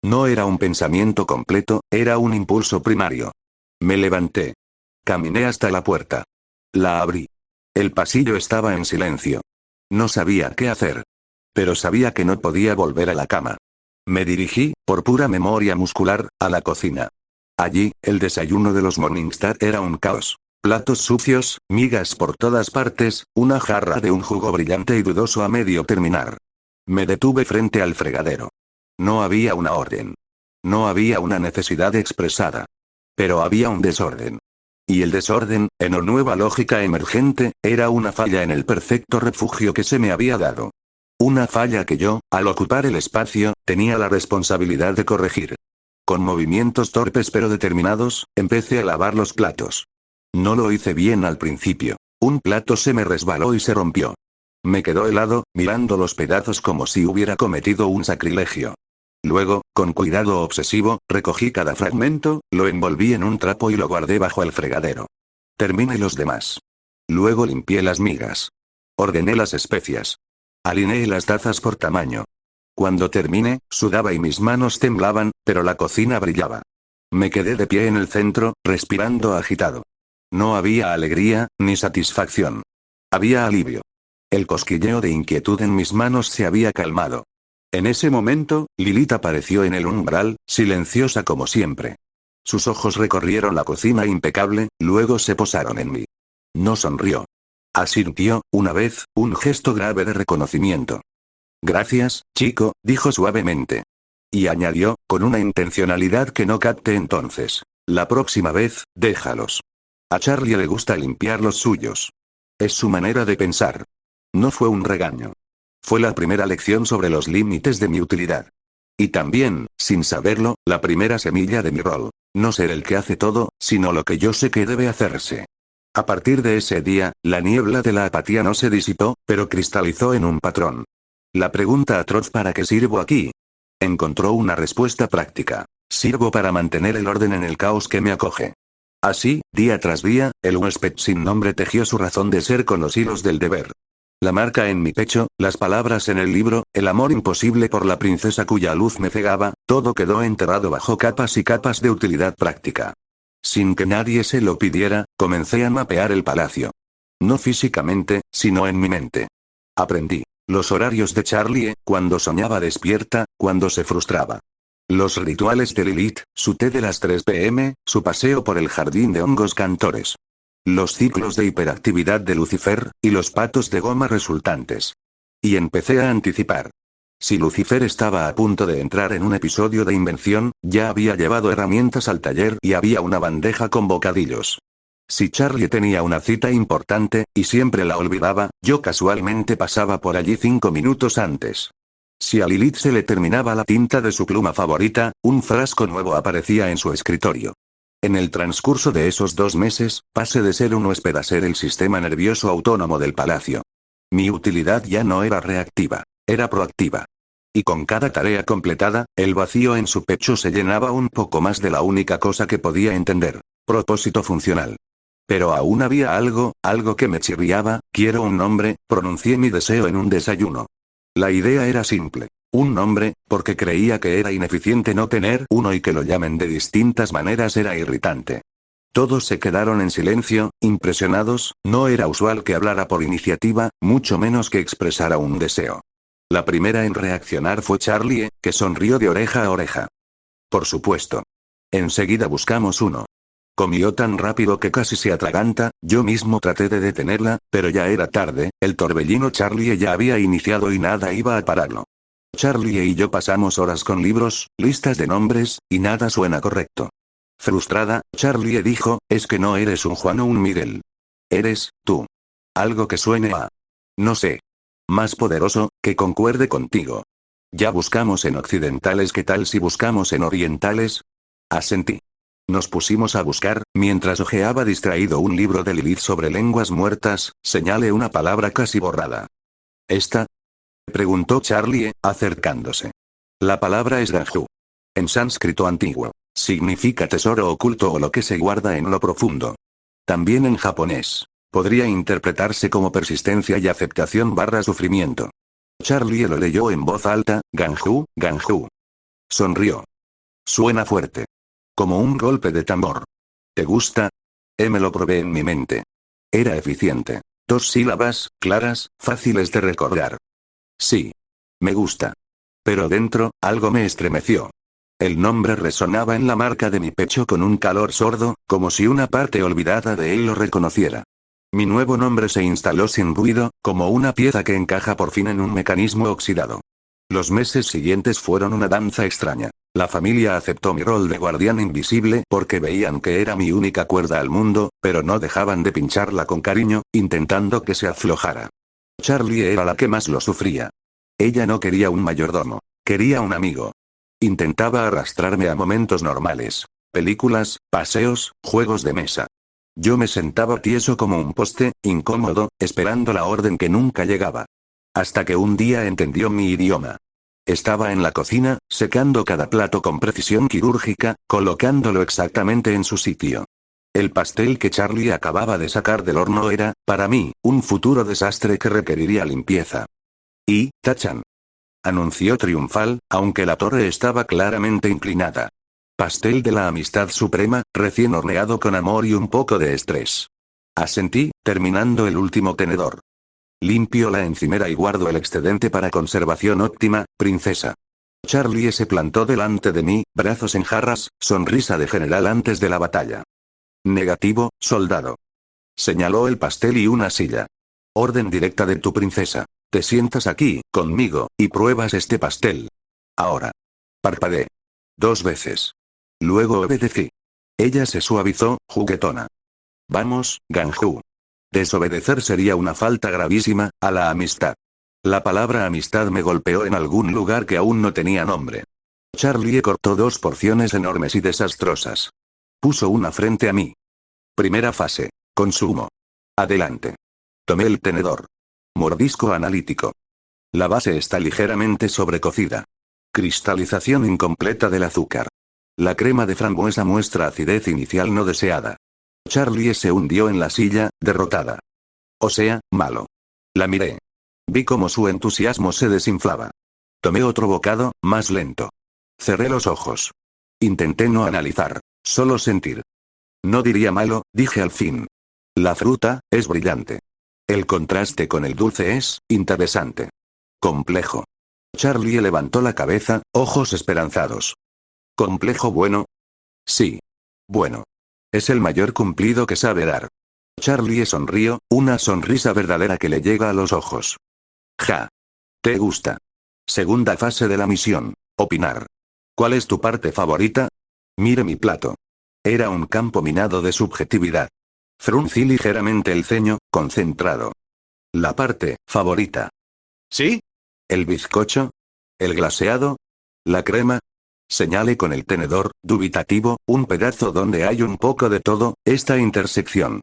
No era un pensamiento completo, era un impulso primario. Me levanté. Caminé hasta la puerta. La abrí. El pasillo estaba en silencio. No sabía qué hacer. Pero sabía que no podía volver a la cama. Me dirigí, por pura memoria muscular, a la cocina. Allí, el desayuno de los Morningstar era un caos. Platos sucios, migas por todas partes, una jarra de un jugo brillante y dudoso a medio terminar. Me detuve frente al fregadero. No había una orden. No había una necesidad expresada. Pero había un desorden. Y el desorden, en una nueva lógica emergente, era una falla en el perfecto refugio que se me había dado. Una falla que yo, al ocupar el espacio, tenía la responsabilidad de corregir. Con movimientos torpes pero determinados, empecé a lavar los platos. No lo hice bien al principio. Un plato se me resbaló y se rompió. Me quedó helado, mirando los pedazos como si hubiera cometido un sacrilegio. Luego, con cuidado obsesivo, recogí cada fragmento, lo envolví en un trapo y lo guardé bajo el fregadero. Terminé los demás. Luego limpié las migas. Ordené las especias. Alineé las tazas por tamaño. Cuando terminé, sudaba y mis manos temblaban, pero la cocina brillaba. Me quedé de pie en el centro, respirando agitado. No había alegría, ni satisfacción. Había alivio. El cosquilleo de inquietud en mis manos se había calmado. En ese momento, Lilith apareció en el umbral, silenciosa como siempre. Sus ojos recorrieron la cocina impecable, luego se posaron en mí. No sonrió. Asintió, una vez, un gesto grave de reconocimiento. «Gracias, chico», dijo suavemente. Y añadió, con una intencionalidad que no capté entonces. «La próxima vez, déjalos. A Charlie le gusta limpiar los suyos. Es su manera de pensar». No fue un regaño. Fue la primera lección sobre los límites de mi utilidad. Y también, sin saberlo, la primera semilla de mi rol. No ser el que hace todo, sino lo que yo sé que debe hacerse. A partir de ese día, la niebla de la apatía no se disipó, pero cristalizó en un patrón. La pregunta atroz ¿para qué sirvo aquí? Encontró una respuesta práctica. Sirvo para mantener el orden en el caos que me acoge. Así, día tras día, el huésped sin nombre tejió su razón de ser con los hilos del deber. La marca en mi pecho, las palabras en el libro, el amor imposible por la princesa cuya luz me cegaba, todo quedó enterrado bajo capas y capas de utilidad práctica. Sin que nadie se lo pidiera, comencé a mapear el palacio. No físicamente, sino en mi mente. Aprendí los horarios de Charlie, cuando soñaba despierta, cuando se frustraba. Los rituales de Lilith, su té de las 3 p.m., su paseo por el jardín de hongos cantores. Los ciclos de hiperactividad de Lucifer, y los patos de goma resultantes. Y empecé a anticipar. Si Lucifer estaba a punto de entrar en un episodio de invención, ya había llevado herramientas al taller y había una bandeja con bocadillos. Si Charlie tenía una cita importante, y siempre la olvidaba, yo casualmente pasaba por allí 5 minutos antes. Si a Lilith se le terminaba la tinta de su pluma favorita, un frasco nuevo aparecía en su escritorio. En el transcurso de esos 2 meses, pasé de ser un huésped a ser el sistema nervioso autónomo del palacio. Mi utilidad ya no era reactiva, era proactiva. Y con cada tarea completada, el vacío en su pecho se llenaba un poco más de la única cosa que podía entender: propósito funcional. Pero aún había algo que me chirriaba. Quiero un nombre, pronuncié mi deseo en un desayuno. La idea era simple. Un nombre, porque creía que era ineficiente no tener uno y que lo llamen de distintas maneras era irritante. Todos se quedaron en silencio, impresionados. No era usual que hablara por iniciativa, mucho menos que expresara un deseo. La primera en reaccionar fue Charlie, que sonrió de oreja a oreja. Por supuesto. Enseguida buscamos uno. Comió tan rápido que casi se atraganta. Yo mismo traté de detenerla, pero ya era tarde. El torbellino Charlie ya había iniciado y nada iba a pararlo. Charlie y yo pasamos horas con libros, listas de nombres, y nada suena correcto. Frustrada, Charlie dijo: es que no eres un Juan o un Miguel. Eres, tú. Algo que suene a... no sé. Más poderoso, que concuerde contigo. Ya buscamos en occidentales, ¿qué tal si buscamos en orientales? Asentí. Nos pusimos a buscar, mientras hojeaba distraído un libro de Lilith sobre lenguas muertas. Señalé una palabra casi borrada. ¿Esta? Preguntó Charlie, acercándose. La palabra es Ganju. En sánscrito antiguo. Significa tesoro oculto o lo que se guarda en lo profundo. También en japonés. Podría interpretarse como persistencia y aceptación / sufrimiento. Charlie lo leyó en voz alta: Ganju, Ganju. Sonrió. Suena fuerte. Como un golpe de tambor. ¿Te gusta? Me lo probé en mi mente. Era eficiente. 2 sílabas, claras, fáciles de recordar. Sí. Me gusta. Pero dentro, algo me estremeció. El nombre resonaba en la marca de mi pecho con un calor sordo, como si una parte olvidada de él lo reconociera. Mi nuevo nombre se instaló sin ruido, como una pieza que encaja por fin en un mecanismo oxidado. Los meses siguientes fueron una danza extraña. La familia aceptó mi rol de guardián invisible porque veían que era mi única cuerda al mundo, pero no dejaban de pincharla con cariño, intentando que se aflojara. Charlie era la que más lo sufría. Ella no quería un mayordomo, quería un amigo. Intentaba arrastrarme a momentos normales. Películas, paseos, juegos de mesa. Yo me sentaba tieso como un poste, incómodo, esperando la orden que nunca llegaba. Hasta que un día entendió mi idioma. Estaba en la cocina, secando cada plato con precisión quirúrgica, colocándolo exactamente en su sitio. El pastel que Charlie acababa de sacar del horno era, para mí, un futuro desastre que requeriría limpieza. Y, tachan. Anunció triunfal, aunque la torre estaba claramente inclinada. Pastel de la amistad suprema, recién horneado con amor y un poco de estrés. Asentí, terminando el último tenedor. Limpio la encimera y guardo el excedente para conservación óptima, princesa. Charlie se plantó delante de mí, brazos en jarras, sonrisa de general antes de la batalla. Negativo, soldado. Señaló el pastel y una silla. Orden directa de tu princesa. Te sientas aquí, conmigo, y pruebas este pastel. Ahora. Parpadeé. 2 veces. Luego obedecí. Ella se suavizó, juguetona. Vamos, Ganju. Desobedecer sería una falta gravísima a la amistad. La palabra amistad me golpeó en algún lugar que aún no tenía nombre. Charlie cortó 2 porciones enormes y desastrosas. Puso una frente a mí. Primera fase. Consumo. Adelante. Tomé el tenedor. Mordisco analítico. La base está ligeramente sobrecocida. Cristalización incompleta del azúcar. La crema de frambuesa muestra acidez inicial no deseada. Charlie se hundió en la silla, derrotada. O sea, malo. La miré. Vi cómo su entusiasmo se desinflaba. Tomé otro bocado, más lento. Cerré los ojos. Intenté no analizar, solo sentir. No diría malo, dije al fin. La fruta, es brillante. El contraste con el dulce es, interesante. Complejo. Charlie levantó la cabeza, ojos esperanzados. ¿Complejo bueno? Sí. Bueno. Es el mayor cumplido que sabe dar. Charlie sonrió, una sonrisa verdadera que le llega a los ojos. Ja. ¿Te gusta? Segunda fase de la misión. Opinar. ¿Cuál es tu parte favorita? Mire mi plato. Era un campo minado de subjetividad. Fruncí ligeramente el ceño, concentrado. La parte favorita. ¿Sí? ¿El bizcocho? ¿El glaseado? ¿La crema? Señale con el tenedor, dubitativo, un pedazo donde hay un poco de todo, esta intersección.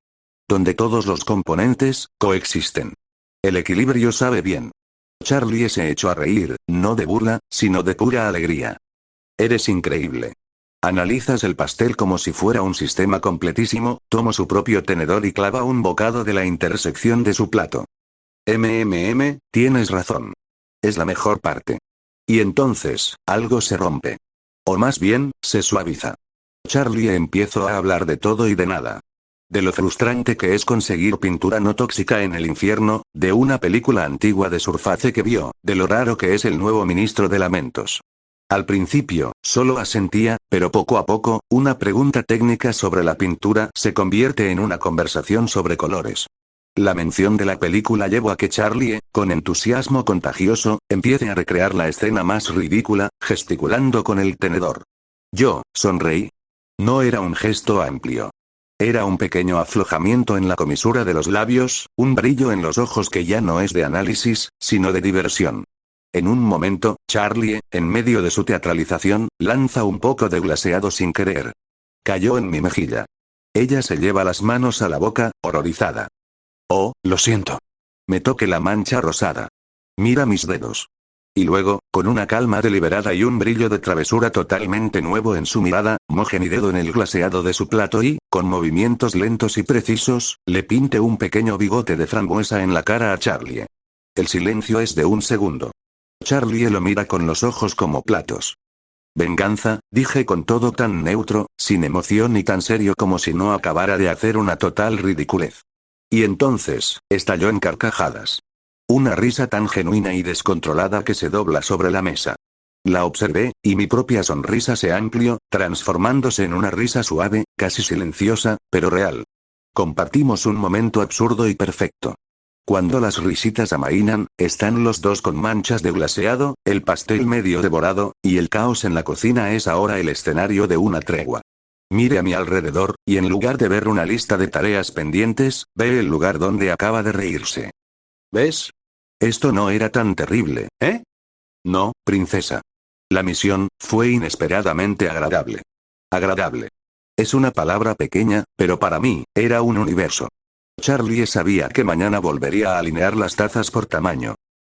Donde todos los componentes coexisten. El equilibrio sabe bien. Charlie se echó a reír, no de burla, sino de pura alegría. Eres increíble. Analizas el pastel como si fuera un sistema completísimo, tomó su propio tenedor y clava un bocado de la intersección de su plato. Tienes razón. Es la mejor parte. Y entonces, algo se rompe. O más bien, se suaviza. Charlie empezó a hablar de todo y de nada. De lo frustrante que es conseguir pintura no tóxica en el infierno, de una película antigua de Surface que vio, de lo raro que es el nuevo ministro de Lamentos. Al principio, solo asentía, pero poco a poco, una pregunta técnica sobre la pintura se convierte en una conversación sobre colores. La mención de la película llevó a que Charlie, con entusiasmo contagioso, empiece a recrear la escena más ridícula, gesticulando con el tenedor. Yo, sonreí. No era un gesto amplio. Era un pequeño aflojamiento en la comisura de los labios, un brillo en los ojos que ya no es de análisis, sino de diversión. En un momento, Charlie, en medio de su teatralización, lanza un poco de glaseado sin querer. Cayó en mi mejilla. Ella se lleva las manos a la boca, horrorizada. Oh, lo siento. Me toqué la mancha rosada. Mira mis dedos. Y luego, con una calma deliberada y un brillo de travesura totalmente nuevo en su mirada, mojé mi dedo en el glaseado de su plato y, con movimientos lentos y precisos, le pinté un pequeño bigote de frambuesa en la cara a Charlie. El silencio es de un segundo. Charlie lo mira con los ojos como platos. Venganza, dije con todo tan neutro, sin emoción y tan serio como si no acabara de hacer una total ridiculez. Y entonces, estalló en carcajadas. Una risa tan genuina y descontrolada que se dobla sobre la mesa. La observé, y mi propia sonrisa se amplió, transformándose en una risa suave, casi silenciosa, pero real. Compartimos un momento absurdo y perfecto. Cuando las risitas amainan, están los dos con manchas de glaseado, el pastel medio devorado, y el caos en la cocina es ahora el escenario de una tregua. Mire a mi alrededor, y en lugar de ver una lista de tareas pendientes, ve el lugar donde acaba de reírse. ¿Ves? Esto no era tan terrible, ¿eh? No, princesa. La misión fue inesperadamente agradable. Agradable. Es una palabra pequeña, pero para mí, era un universo. Charlie sabía que mañana volvería a alinear las tazas por tamaño.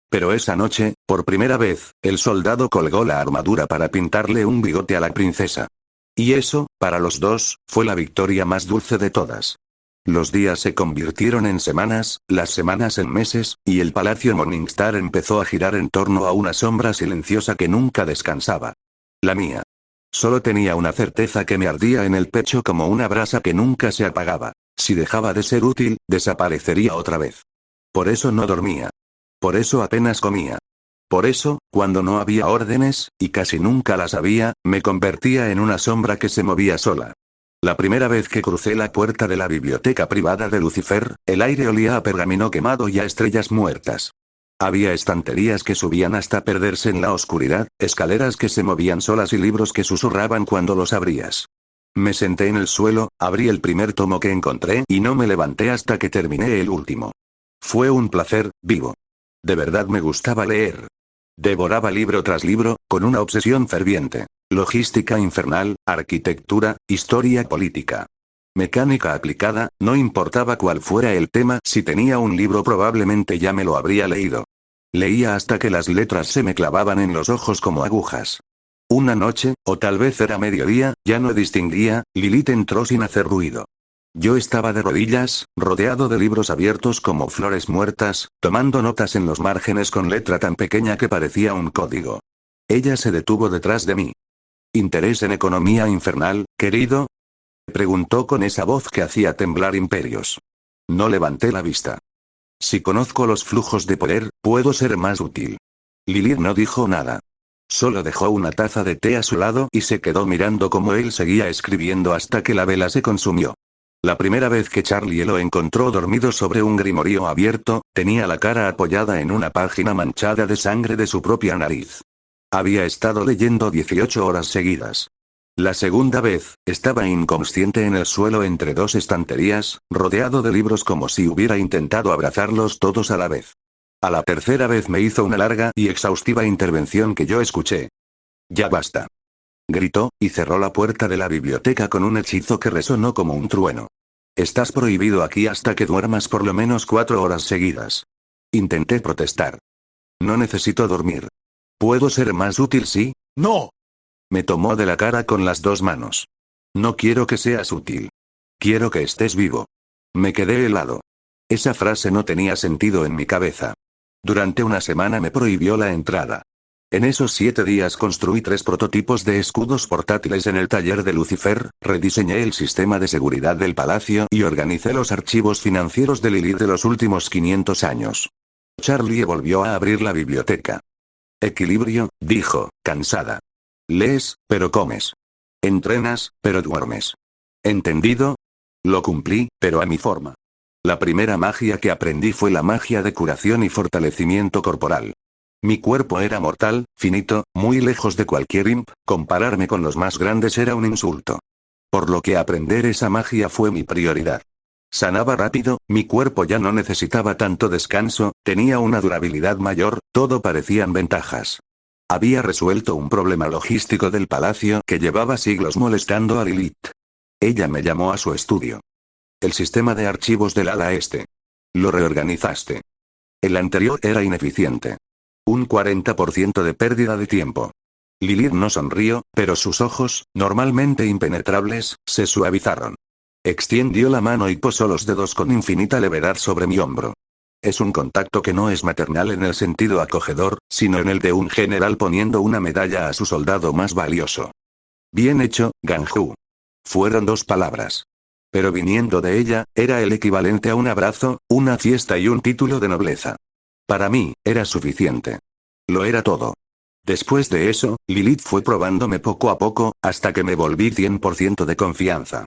Pero esa noche, por primera vez, el soldado colgó la armadura para pintarle un bigote a la princesa. Y eso, para los dos, fue la victoria más dulce de todas. Los días se convirtieron en semanas, las semanas en meses, y el Palacio Morningstar empezó a girar en torno a una sombra silenciosa que nunca descansaba. La mía. Solo tenía una certeza que me ardía en el pecho como una brasa que nunca se apagaba. Si dejaba de ser útil, desaparecería otra vez. Por eso no dormía. Por eso apenas comía. Por eso, cuando no había órdenes, y casi nunca las había, me convertía en una sombra que se movía sola. La primera vez que crucé la puerta de la biblioteca privada de Lucifer, el aire olía a pergamino quemado y a estrellas muertas. Había estanterías que subían hasta perderse en la oscuridad, escaleras que se movían solas y libros que susurraban cuando los abrías. Me senté en el suelo, abrí el primer tomo que encontré y no me levanté hasta que terminé el último. Fue un placer, vivo. De verdad me gustaba leer. Devoraba libro tras libro, con una obsesión ferviente. Logística infernal, arquitectura, historia política. Mecánica aplicada, no importaba cuál fuera el tema, si tenía un libro probablemente ya me lo habría leído. Leía hasta que las letras se me clavaban en los ojos como agujas. Una noche, o tal vez era mediodía, ya no distinguía, Lilith entró sin hacer ruido. Yo estaba de rodillas, rodeado de libros abiertos como flores muertas, tomando notas en los márgenes con letra tan pequeña que parecía un código. Ella se detuvo detrás de mí. ¿Interés en economía infernal, querido? Preguntó con esa voz que hacía temblar imperios. No levanté la vista. Si conozco los flujos de poder, puedo ser más útil. Lilith no dijo nada. Solo dejó una taza de té a su lado y se quedó mirando cómo él seguía escribiendo hasta que la vela se consumió. La primera vez que Charlie lo encontró dormido sobre un grimorío abierto, tenía la cara apoyada en una página manchada de sangre de su propia nariz. Había estado leyendo 18 horas seguidas. La segunda vez, estaba inconsciente en el suelo entre dos estanterías, rodeado de libros como si hubiera intentado abrazarlos todos a la vez. A la tercera vez me hizo una larga y exhaustiva intervención que yo escuché. «Ya basta», gritó, y cerró la puerta de la biblioteca con un hechizo que resonó como un trueno. «Estás prohibido aquí hasta que duermas por lo menos 4 horas seguidas». Intenté protestar. «No necesito dormir. ¿Puedo ser más útil si?» ¡No! Me tomó de la cara con las dos manos. «No quiero que seas útil. Quiero que estés vivo». Me quedé helado. Esa frase no tenía sentido en mi cabeza. Durante una semana me prohibió la entrada. En esos 7 días construí 3 prototipos de escudos portátiles en el taller de Lucifer, rediseñé el sistema de seguridad del palacio y organicé los archivos financieros de Lilith de los últimos 500 años. Charlie volvió a abrir la biblioteca. «Equilibrio», dijo, cansada. «Lees, pero comes. Entrenas, pero duermes. ¿Entendido?» Lo cumplí, pero a mi forma. La primera magia que aprendí fue la magia de curación y fortalecimiento corporal. Mi cuerpo era mortal, finito, muy lejos de cualquier imp, compararme con los más grandes era un insulto. Por lo que aprender esa magia fue mi prioridad. Sanaba rápido, mi cuerpo ya no necesitaba tanto descanso, tenía una durabilidad mayor, todo parecían ventajas. Había resuelto un problema logístico del palacio que llevaba siglos molestando a Lilith. Ella me llamó a su estudio. «El sistema de archivos del ala este. Lo reorganizaste. El anterior era ineficiente. Un 40% de pérdida de tiempo». Lilith no sonrió, pero sus ojos, normalmente impenetrables, se suavizaron. Extendió la mano y posó los dedos con infinita levedad sobre mi hombro. Es un contacto que no es maternal en el sentido acogedor, sino en el de un general poniendo una medalla a su soldado más valioso. «Bien hecho, Ganju». Fueron 2 palabras. Pero viniendo de ella, era el equivalente a un abrazo, una fiesta y un título de nobleza. Para mí, era suficiente. Lo era todo. Después de eso, Lilith fue probándome poco a poco, hasta que me volví 100% de confianza.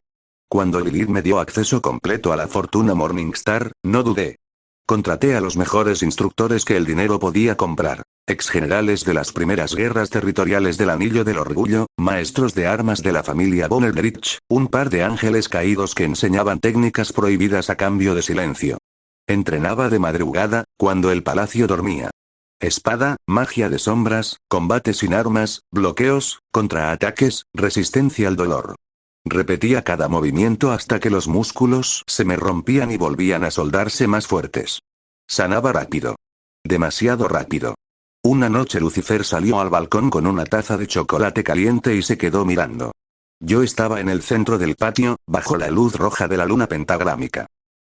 Cuando Lilith me dio acceso completo a la fortuna Morningstar, no dudé. Contraté a los mejores instructores que el dinero podía comprar. Exgenerales de las primeras guerras territoriales del Anillo del Orgullo, maestros de armas de la familia von Eldritch, un par de ángeles caídos que enseñaban técnicas prohibidas a cambio de silencio. Entrenaba de madrugada, cuando el palacio dormía. Espada, magia de sombras, combate sin armas, bloqueos, contraataques, resistencia al dolor. Repetía cada movimiento hasta que los músculos se me rompían y volvían a soldarse más fuertes. Sanaba rápido. Demasiado rápido. Una noche Lucifer salió al balcón con una taza de chocolate caliente y se quedó mirando. Yo estaba en el centro del patio, bajo la luz roja de la luna pentagrámica.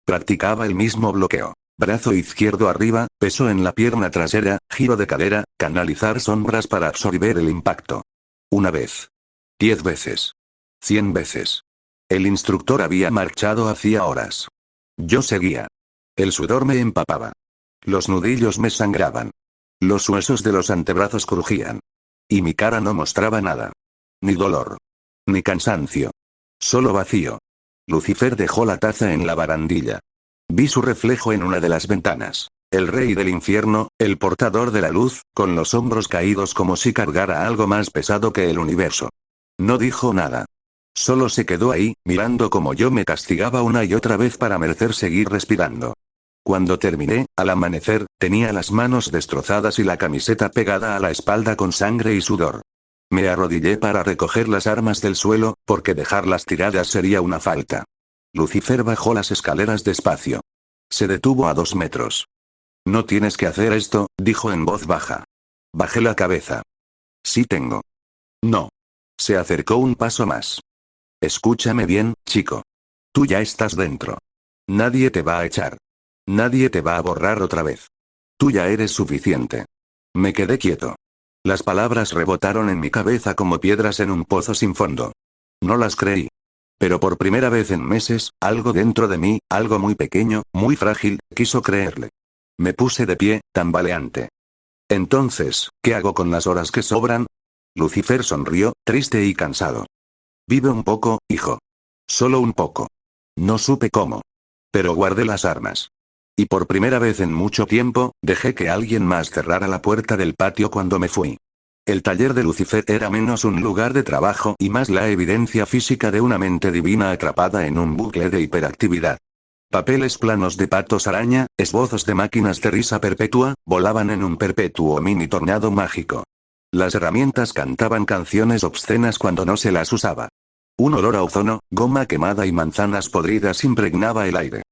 Practicaba el mismo bloqueo. Brazo izquierdo arriba, peso en la pierna trasera, giro de cadera, canalizar sombras para absorber el impacto. 1 vez. 10 veces. 100 veces. El instructor había marchado hacía horas. Yo seguía. El sudor me empapaba. Los nudillos me sangraban. Los huesos de los antebrazos crujían. Y mi cara no mostraba nada. Ni dolor. Ni cansancio. Solo vacío. Lucifer dejó la taza en la barandilla. Vi su reflejo en una de las ventanas. El rey del infierno, el portador de la luz, con los hombros caídos como si cargara algo más pesado que el universo. No dijo nada. Solo se quedó ahí, mirando como yo me castigaba una y otra vez para merecer seguir respirando. Cuando terminé, al amanecer, tenía las manos destrozadas y la camiseta pegada a la espalda con sangre y sudor. Me arrodillé para recoger las armas del suelo, porque dejarlas tiradas sería una falta. Lucifer bajó las escaleras despacio. Se detuvo a 2 metros. «No tienes que hacer esto», dijo en voz baja. Bajé la cabeza. «Sí tengo». No. Se acercó un paso más. Escúchame bien, chico. Tú ya estás dentro. Nadie te va a echar. Nadie te va a borrar otra vez. Tú ya eres suficiente. Me quedé quieto. Las palabras rebotaron en mi cabeza como piedras en un pozo sin fondo. No las creí. Pero por primera vez en meses, algo dentro de mí, algo muy pequeño, muy frágil, quiso creerle. Me puse de pie, tambaleante. Entonces, ¿qué hago con las horas que sobran? Lucifer sonrió, triste y cansado. Vive un poco, hijo. Solo un poco. No supe cómo. Pero guardé las armas. Y por primera vez en mucho tiempo, dejé que alguien más cerrara la puerta del patio cuando me fui. El taller de Lucifer era menos un lugar de trabajo y más la evidencia física de una mente divina atrapada en un bucle de hiperactividad. Papeles planos de patos araña, esbozos de máquinas de risa perpetua, volaban en un perpetuo mini tornado mágico. Las herramientas cantaban canciones obscenas cuando no se las usaba. Un olor a ozono, goma quemada y manzanas podridas impregnaba el aire.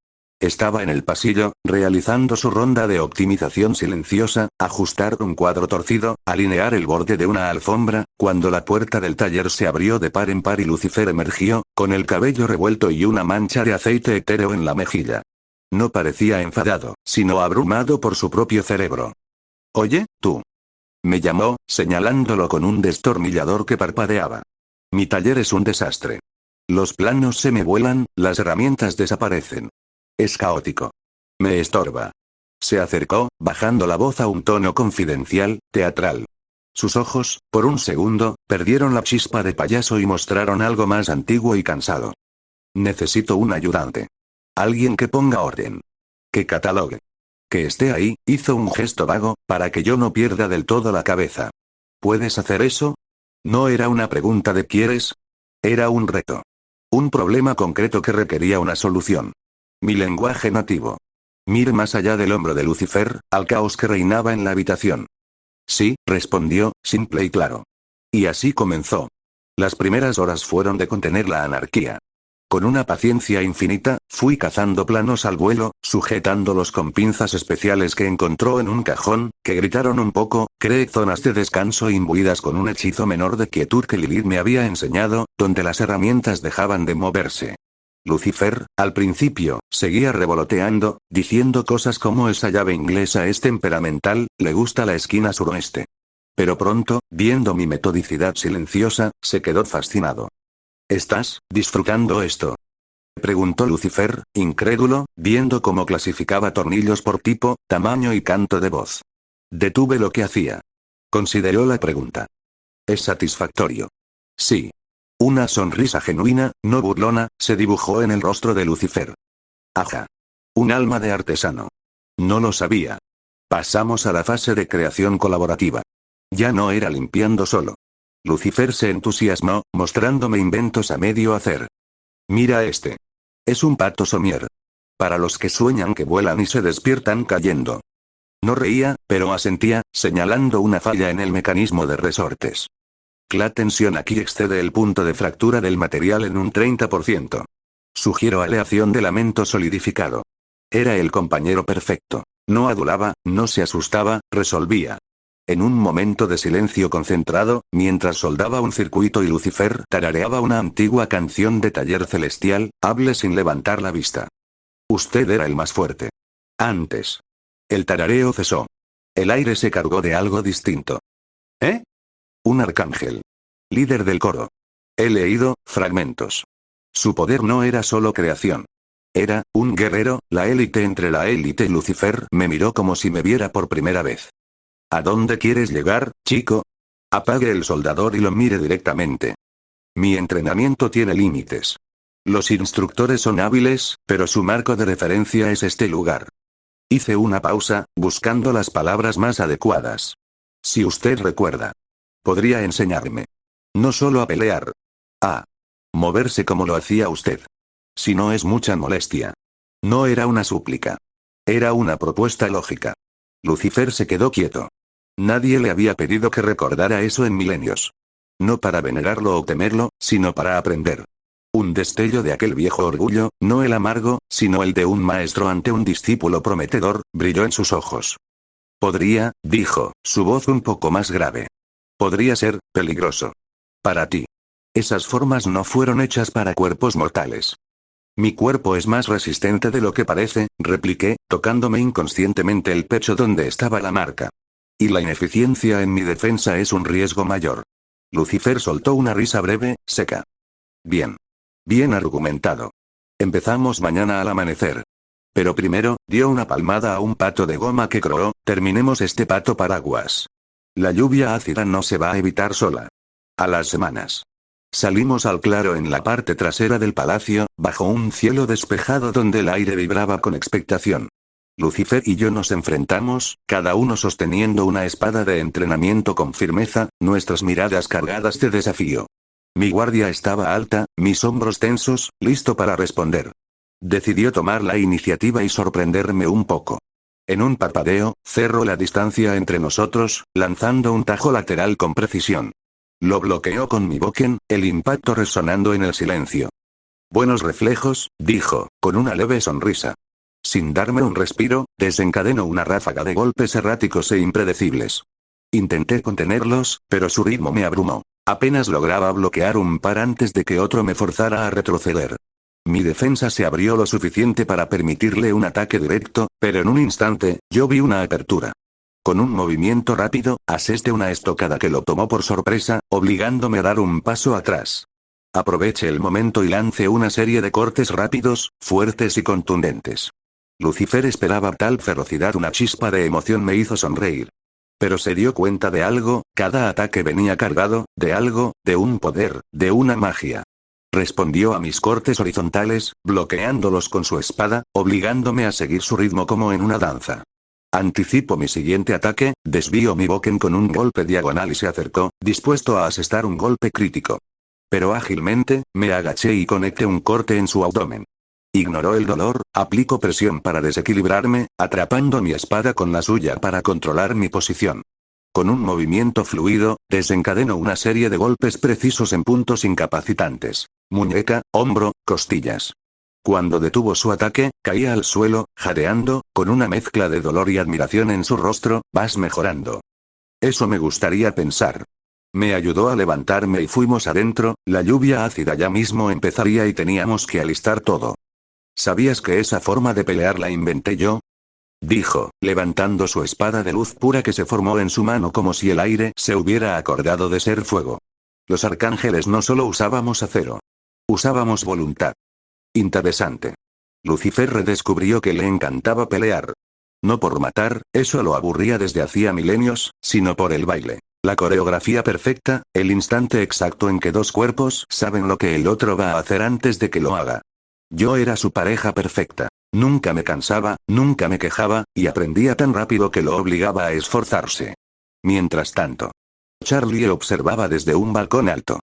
Estaba en el pasillo, realizando su ronda de optimización silenciosa, ajustar un cuadro torcido, alinear el borde de una alfombra, cuando la puerta del taller se abrió de par en par y Lucifer emergió, con el cabello revuelto y una mancha de aceite etéreo en la mejilla. No parecía enfadado, sino abrumado por su propio cerebro. «Oye, tú». Me llamó, señalándolo con un destornillador que parpadeaba. Mi taller es un desastre. Los planos se me vuelan, las herramientas desaparecen. Es caótico. Me estorba. Se acercó, bajando la voz a un tono confidencial, teatral. Sus ojos, por un segundo, perdieron la chispa de payaso y mostraron algo más antiguo y cansado. Necesito un ayudante. Alguien que ponga orden. Que catalogue. Que esté ahí, hizo un gesto vago, para que yo no pierda del todo la cabeza. ¿Puedes hacer eso? No era una pregunta de ¿quieres? Era un reto. Un problema concreto que requería una solución. Mi lenguaje nativo. Mire más allá del hombro de Lucifer, al caos que reinaba en la habitación. Sí, respondió, simple y claro. Y así comenzó. Las primeras horas fueron de contener la anarquía. Con una paciencia infinita, fui cazando planos al vuelo, sujetándolos con pinzas especiales que encontró en un cajón, que gritaron un poco, creé zonas de descanso imbuidas con un hechizo menor de quietud que Lilith me había enseñado, donde las herramientas dejaban de moverse. Lucifer, al principio, seguía revoloteando, diciendo cosas como esa llave inglesa es temperamental, le gusta la esquina suroeste. Pero pronto, viendo mi metodicidad silenciosa, se quedó fascinado. ¿Estás disfrutando esto?, preguntó Lucifer, incrédulo, viendo cómo clasificaba tornillos por tipo, tamaño y canto de voz. Detuve lo que hacía. Consideró la pregunta. Es satisfactorio. Sí. Una sonrisa genuina, no burlona, se dibujó en el rostro de Lucifer. Ajá. Un alma de artesano. No lo sabía. Pasamos a la fase de creación colaborativa. Ya no era limpiando solo. Lucifer se entusiasmó, mostrándome inventos a medio hacer. Mira este. Es un pato somier. Para los que sueñan que vuelan y se despiertan cayendo. No reía, pero asentía, señalando una falla en el mecanismo de resortes. La tensión aquí excede el punto de fractura del material en un 30%. Sugiero aleación de lamento solidificado. Era el compañero perfecto. No adulaba, no se asustaba, resolvía. En un momento de silencio concentrado, mientras soldaba un circuito y Lucifer tarareaba una antigua canción de taller celestial, hablé sin levantar la vista. Usted era el más fuerte. Antes. El tarareo cesó. El aire se cargó de algo distinto. ¿Eh? Un arcángel. Líder del coro. He leído fragmentos. Su poder no era solo creación. Era un guerrero, la élite entre la élite. Lucifer me miró como si me viera por primera vez. ¿A dónde quieres llegar, chico? Apague el soldador y lo mire directamente. Mi entrenamiento tiene límites. Los instructores son hábiles, pero su marco de referencia es este lugar. Hice una pausa, buscando las palabras más adecuadas. Si usted recuerda. Podría enseñarme. No solo a pelear. A moverse como lo hacía usted. Si no es mucha molestia. No era una súplica. Era una propuesta lógica. Lucifer se quedó quieto. Nadie le había pedido que recordara eso en milenios. No para venerarlo o temerlo, sino para aprender. Un destello de aquel viejo orgullo, no el amargo, sino el de un maestro ante un discípulo prometedor, brilló en sus ojos. Podría, dijo, su voz un poco más grave. Podría ser peligroso. Para ti. Esas formas no fueron hechas para cuerpos mortales. Mi cuerpo es más resistente de lo que parece, repliqué, tocándome inconscientemente el pecho donde estaba la marca. Y la ineficiencia en mi defensa es un riesgo mayor. Lucifer soltó una risa breve, seca. Bien. Bien argumentado. Empezamos mañana al amanecer. Pero primero, dio una palmada a un pato de goma que croó, terminemos este pato paraguas. La lluvia ácida no se va a evitar sola. A las semanas. Salimos al claro en la parte trasera del palacio, bajo un cielo despejado donde el aire vibraba con expectación. Lucifer y yo nos enfrentamos, cada uno sosteniendo una espada de entrenamiento con firmeza, nuestras miradas cargadas de desafío. Mi guardia estaba alta, mis hombros tensos, listo para responder. Decidió tomar la iniciativa y sorprenderme un poco. En un parpadeo, cerró la distancia entre nosotros, lanzando un tajo lateral con precisión. Lo bloqueó con mi boken, el impacto resonando en el silencio. Buenos reflejos, dijo, con una leve sonrisa. Sin darme un respiro, desencadenó una ráfaga de golpes erráticos e impredecibles. Intenté contenerlos, pero su ritmo me abrumó. Apenas lograba bloquear un par antes de que otro me forzara a retroceder. Mi defensa se abrió lo suficiente para permitirle un ataque directo, pero en un instante, yo vi una apertura. Con un movimiento rápido, asesté una estocada que lo tomó por sorpresa, obligándome a dar un paso atrás. Aproveché el momento y lancé una serie de cortes rápidos, fuertes y contundentes. Lucifer esperaba tal ferocidad, una chispa de emoción me hizo sonreír. Pero se dio cuenta de algo, cada ataque venía cargado, de algo, de un poder, de una magia. Respondió a mis cortes horizontales, bloqueándolos con su espada, obligándome a seguir su ritmo como en una danza. Anticipo mi siguiente ataque, desvío mi boken con un golpe diagonal y se acercó, dispuesto a asestar un golpe crítico. Pero ágilmente, me agaché y conecté un corte en su abdomen. Ignoró el dolor, aplico presión para desequilibrarme, atrapando mi espada con la suya para controlar mi posición. Con un movimiento fluido, desencadenó una serie de golpes precisos en puntos incapacitantes. Muñeca, hombro, costillas. Cuando detuvo su ataque, caía al suelo, jadeando, con una mezcla de dolor y admiración en su rostro. Vas mejorando. Eso me gustaría pensar. Me ayudó a levantarme y fuimos adentro, la lluvia ácida ya mismo empezaría y teníamos que alistar todo. ¿Sabías que esa forma de pelear la inventé yo? Dijo, levantando su espada de luz pura que se formó en su mano como si el aire se hubiera acordado de ser fuego. Los arcángeles no solo usábamos acero. Usábamos voluntad. Interesante. Lucifer redescubrió que le encantaba pelear. No por matar, eso lo aburría desde hacía milenios, sino por el baile. La coreografía perfecta, el instante exacto en que dos cuerpos saben lo que el otro va a hacer antes de que lo haga. Yo era su pareja perfecta. Nunca me cansaba, nunca me quejaba, y aprendía tan rápido que lo obligaba a esforzarse. Mientras tanto, Charlie observaba desde un balcón alto.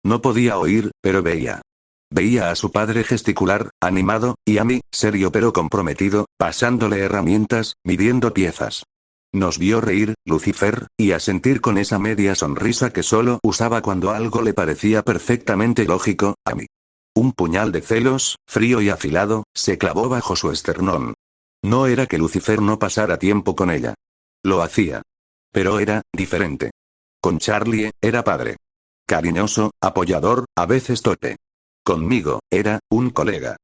No podía oír, pero veía. Veía a su padre gesticular, animado, y a mí, serio pero comprometido, pasándole herramientas, midiendo piezas. Nos vio reír, Lucifer, y asentir con esa media sonrisa que solo usaba cuando algo le parecía perfectamente lógico, a mí. Un puñal de celos, frío y afilado, se clavó bajo su esternón. No era que Lucifer no pasara tiempo con ella. Lo hacía. Pero era diferente. Con Charlie, era padre. Cariñoso, apoyador, a veces torpe. Conmigo, era un colega.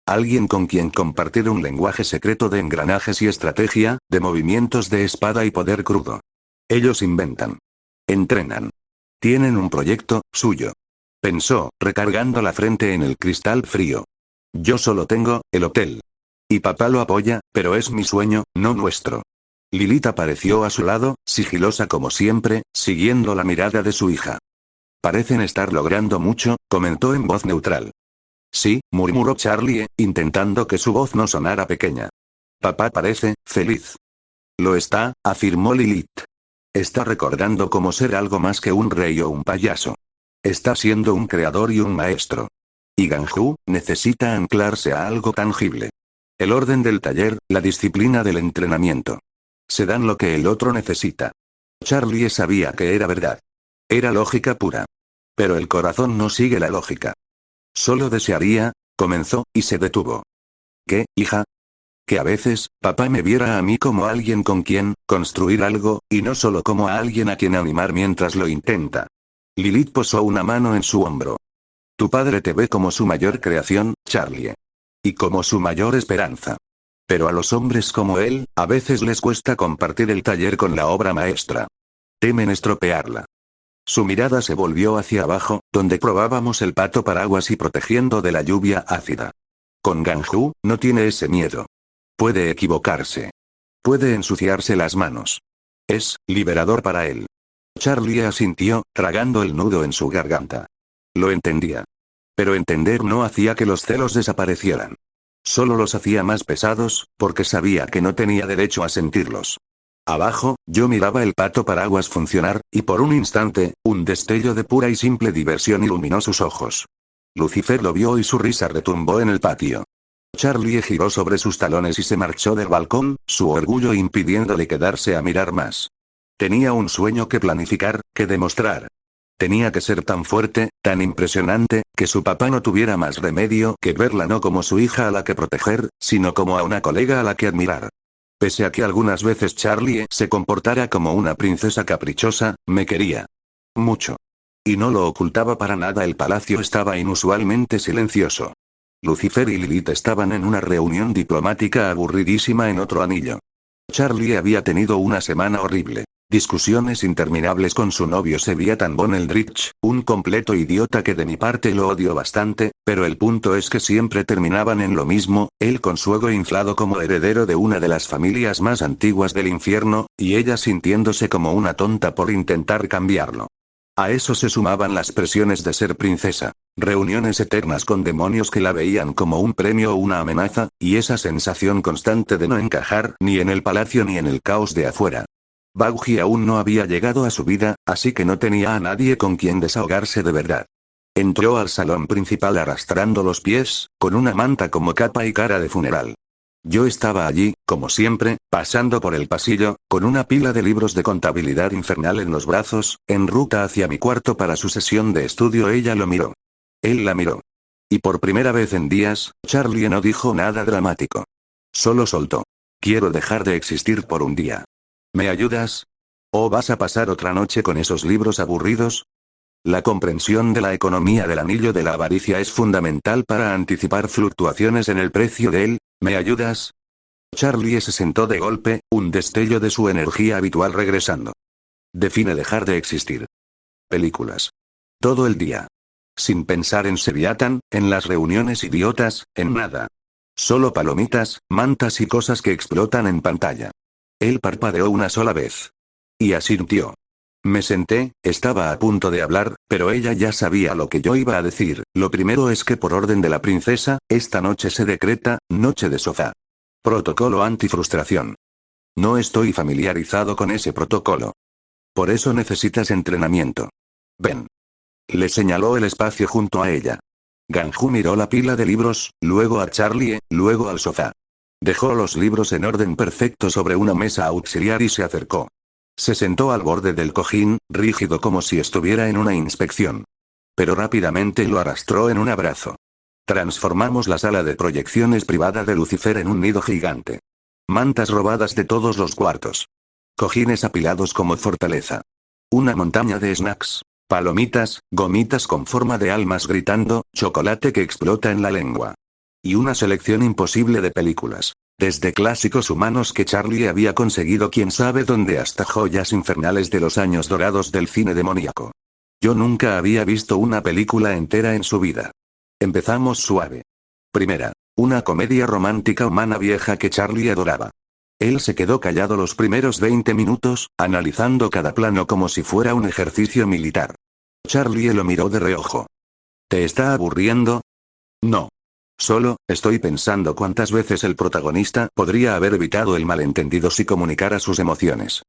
Alguien con quien compartir un lenguaje secreto de engranajes y estrategia, de movimientos de espada y poder crudo. Ellos inventan. Entrenan. Tienen un proyecto, suyo. Pensó, recargando la frente en el cristal frío. Yo solo tengo, el hotel. Y papá lo apoya, pero es mi sueño, no nuestro. Lilith apareció a su lado, sigilosa como siempre, siguiendo la mirada de su hija. Parecen estar logrando mucho, comentó en voz neutral. Sí, murmuró Charlie, intentando que su voz no sonara pequeña. Papá parece feliz. Lo está, afirmó Lilith. Está recordando cómo ser algo más que un rey o un payaso. Está siendo un creador y un maestro. Y Ganju necesita anclarse a algo tangible. El orden del taller, la disciplina del entrenamiento. Se dan lo que el otro necesita. Charlie sabía que era verdad. Era lógica pura. Pero el corazón no sigue la lógica. Solo desearía, comenzó, y se detuvo. ¿Qué, hija? Que a veces, papá me viera a mí como alguien con quien construir algo, y no solo como a alguien a quien animar mientras lo intenta. Lilith posó una mano en su hombro. Tu padre te ve como su mayor creación, Charlie. Y como su mayor esperanza. Pero a los hombres como él, a veces les cuesta compartir el taller con la obra maestra. Temen estropearla. Su mirada se volvió hacia abajo, donde probábamos el pato paraguas y protegiendo de la lluvia ácida. Con Ganju, no tiene ese miedo. Puede equivocarse. Puede ensuciarse las manos. Es liberador para él. Charlie asintió, tragando el nudo en su garganta. Lo entendía. Pero entender no hacía que los celos desaparecieran. Solo los hacía más pesados, porque sabía que no tenía derecho a sentirlos. Abajo, yo miraba el pato paraguas funcionar, y por un instante, un destello de pura y simple diversión iluminó sus ojos. Lucifer lo vio y su risa retumbó en el patio. Charlie giró sobre sus talones y se marchó del balcón, su orgullo impidiéndole quedarse a mirar más. Tenía un sueño que planificar, que demostrar. Tenía que ser tan fuerte, tan impresionante, que su papá no tuviera más remedio que verla no como su hija a la que proteger, sino como a una colega a la que admirar. Pese a que algunas veces Charlie se comportara como una princesa caprichosa, me quería. Mucho. Y no lo ocultaba para nada. El palacio estaba inusualmente silencioso. Lucifer y Lilith estaban en una reunión diplomática aburridísima en otro anillo. Charlie había tenido una semana horrible. Discusiones interminables con su novio Seviatan von Eldritch, un completo idiota que de mi parte lo odio bastante, pero el punto es que siempre terminaban en lo mismo, él con su ego inflado como heredero de una de las familias más antiguas del infierno, y ella sintiéndose como una tonta por intentar cambiarlo. A eso se sumaban las presiones de ser princesa, reuniones eternas con demonios que la veían como un premio o una amenaza, y esa sensación constante de no encajar ni en el palacio ni en el caos de afuera. Bauji aún no había llegado a su vida, así que no tenía a nadie con quien desahogarse de verdad. Entró al salón principal arrastrando los pies, con una manta como capa y cara de funeral. Yo estaba allí, como siempre, pasando por el pasillo, con una pila de libros de contabilidad infernal en los brazos, en ruta hacia mi cuarto para su sesión de estudio. Ella lo miró. Él la miró. Y por primera vez en días, Charlie no dijo nada dramático. Solo soltó. Quiero dejar de existir por un día. ¿Me ayudas? ¿O vas a pasar otra noche con esos libros aburridos? La comprensión de la economía del anillo de la avaricia es fundamental para anticipar fluctuaciones en el precio de él. ¿Me ayudas? Charlie se sentó de golpe, un destello de su energía habitual regresando. Define dejar de existir. Películas. Todo el día. Sin pensar en Seviatan, en las reuniones idiotas, en nada. Solo palomitas, mantas y cosas que explotan en pantalla. Él parpadeó una sola vez. Y asintió. Me senté, estaba a punto de hablar, pero ella ya sabía lo que yo iba a decir. Lo primero es que por orden de la princesa, esta noche se decreta, noche de sofá. Protocolo antifrustración. No estoy familiarizado con ese protocolo. Por eso necesitas entrenamiento. Ven. Le señaló el espacio junto a ella. Ganju miró la pila de libros, luego a Charlie, luego al sofá. Dejó los libros en orden perfecto sobre una mesa auxiliar y se acercó. Se sentó al borde del cojín, rígido como si estuviera en una inspección. Pero rápidamente lo arrastró en un abrazo. Transformamos la sala de proyecciones privada de Lucifer en un nido gigante. Mantas robadas de todos los cuartos. Cojines apilados como fortaleza. Una montaña de snacks. Palomitas, gomitas con forma de almas gritando, chocolate que explota en la lengua. Y una selección imposible de películas. Desde clásicos humanos que Charlie había conseguido quién sabe dónde hasta joyas infernales de los años dorados del cine demoníaco. Yo nunca había visto una película entera en su vida. Empezamos suave. Primera, una comedia romántica humana vieja que Charlie adoraba. Él se quedó callado los primeros 20 minutos, analizando cada plano como si fuera un ejercicio militar. Charlie lo miró de reojo. ¿Te está aburriendo? No. Solo, estoy pensando cuántas veces el protagonista podría haber evitado el malentendido si comunicara sus emociones.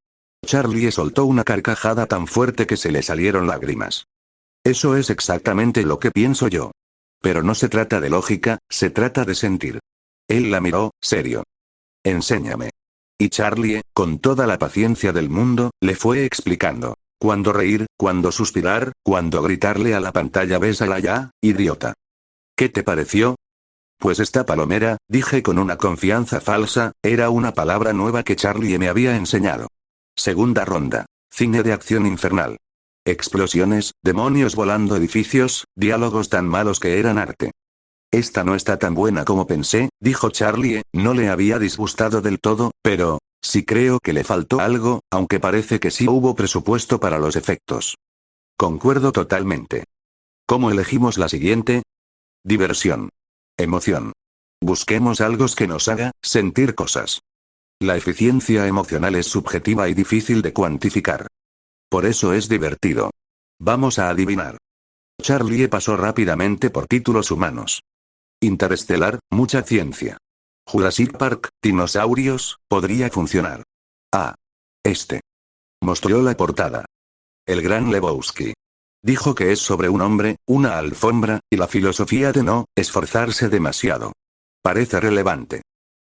Charlie soltó una carcajada tan fuerte que se le salieron lágrimas. Eso es exactamente lo que pienso yo. Pero no se trata de lógica, se trata de sentir. Él la miró, serio. Enséñame. Y Charlie, con toda la paciencia del mundo, le fue explicando. Cuándo reír, cuándo suspirar, cuándo gritarle a la pantalla bésala ya, idiota. ¿Qué te pareció? Pues esta palomera, dije con una confianza falsa, era una palabra nueva que Charlie me había enseñado. Segunda ronda. Cine de acción infernal. Explosiones, demonios volando edificios, diálogos tan malos que eran arte. Esta no está tan buena como pensé, dijo Charlie. No le había disgustado del todo, pero sí creo que le faltó algo, aunque parece que sí hubo presupuesto para los efectos. Concuerdo totalmente. ¿Cómo elegimos la siguiente? Diversión. Emoción. Busquemos algo que nos haga sentir cosas. La eficiencia emocional es subjetiva y difícil de cuantificar. Por eso es divertido. Vamos a adivinar. Charlie pasó rápidamente por títulos humanos. Interestelar, mucha ciencia. Jurassic Park, dinosaurios, podría funcionar. Ah. Este. Mostró la portada. El Gran Lebowski. Dijo que es sobre un hombre, una alfombra, y la filosofía de no esforzarse demasiado. Parece relevante.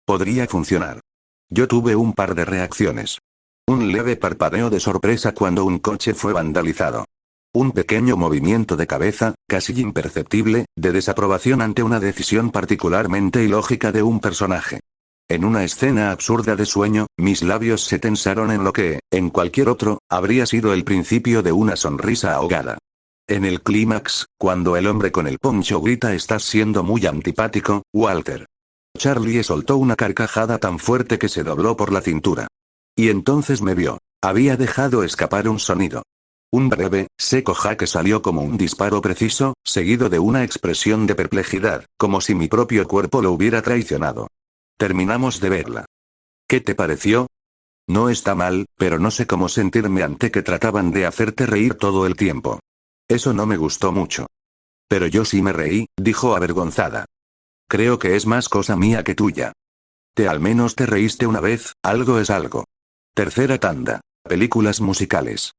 Podría funcionar. Yo tuve un par de reacciones. Un leve parpadeo de sorpresa cuando un coche fue vandalizado. Un pequeño movimiento de cabeza, casi imperceptible, de desaprobación ante una decisión particularmente ilógica de un personaje. En una escena absurda de sueño, mis labios se tensaron en lo que, en cualquier otro, habría sido el principio de una sonrisa ahogada. En el clímax, cuando el hombre con el poncho grita "estás siendo muy antipático, Walter". Charlie soltó una carcajada tan fuerte que se dobló por la cintura. Y entonces me vio. Había dejado escapar un sonido. Un breve, seco ja que salió como un disparo preciso, seguido de una expresión de perplejidad, como si mi propio cuerpo lo hubiera traicionado. Terminamos de verla. ¿Qué te pareció? No está mal, pero no sé cómo sentirme ante que trataban de hacerte reír todo el tiempo. Eso no me gustó mucho. Pero yo sí me reí, dijo avergonzada. Creo que es más cosa mía que tuya. Al menos te reíste una vez, algo es algo. Tercera tanda. Películas musicales.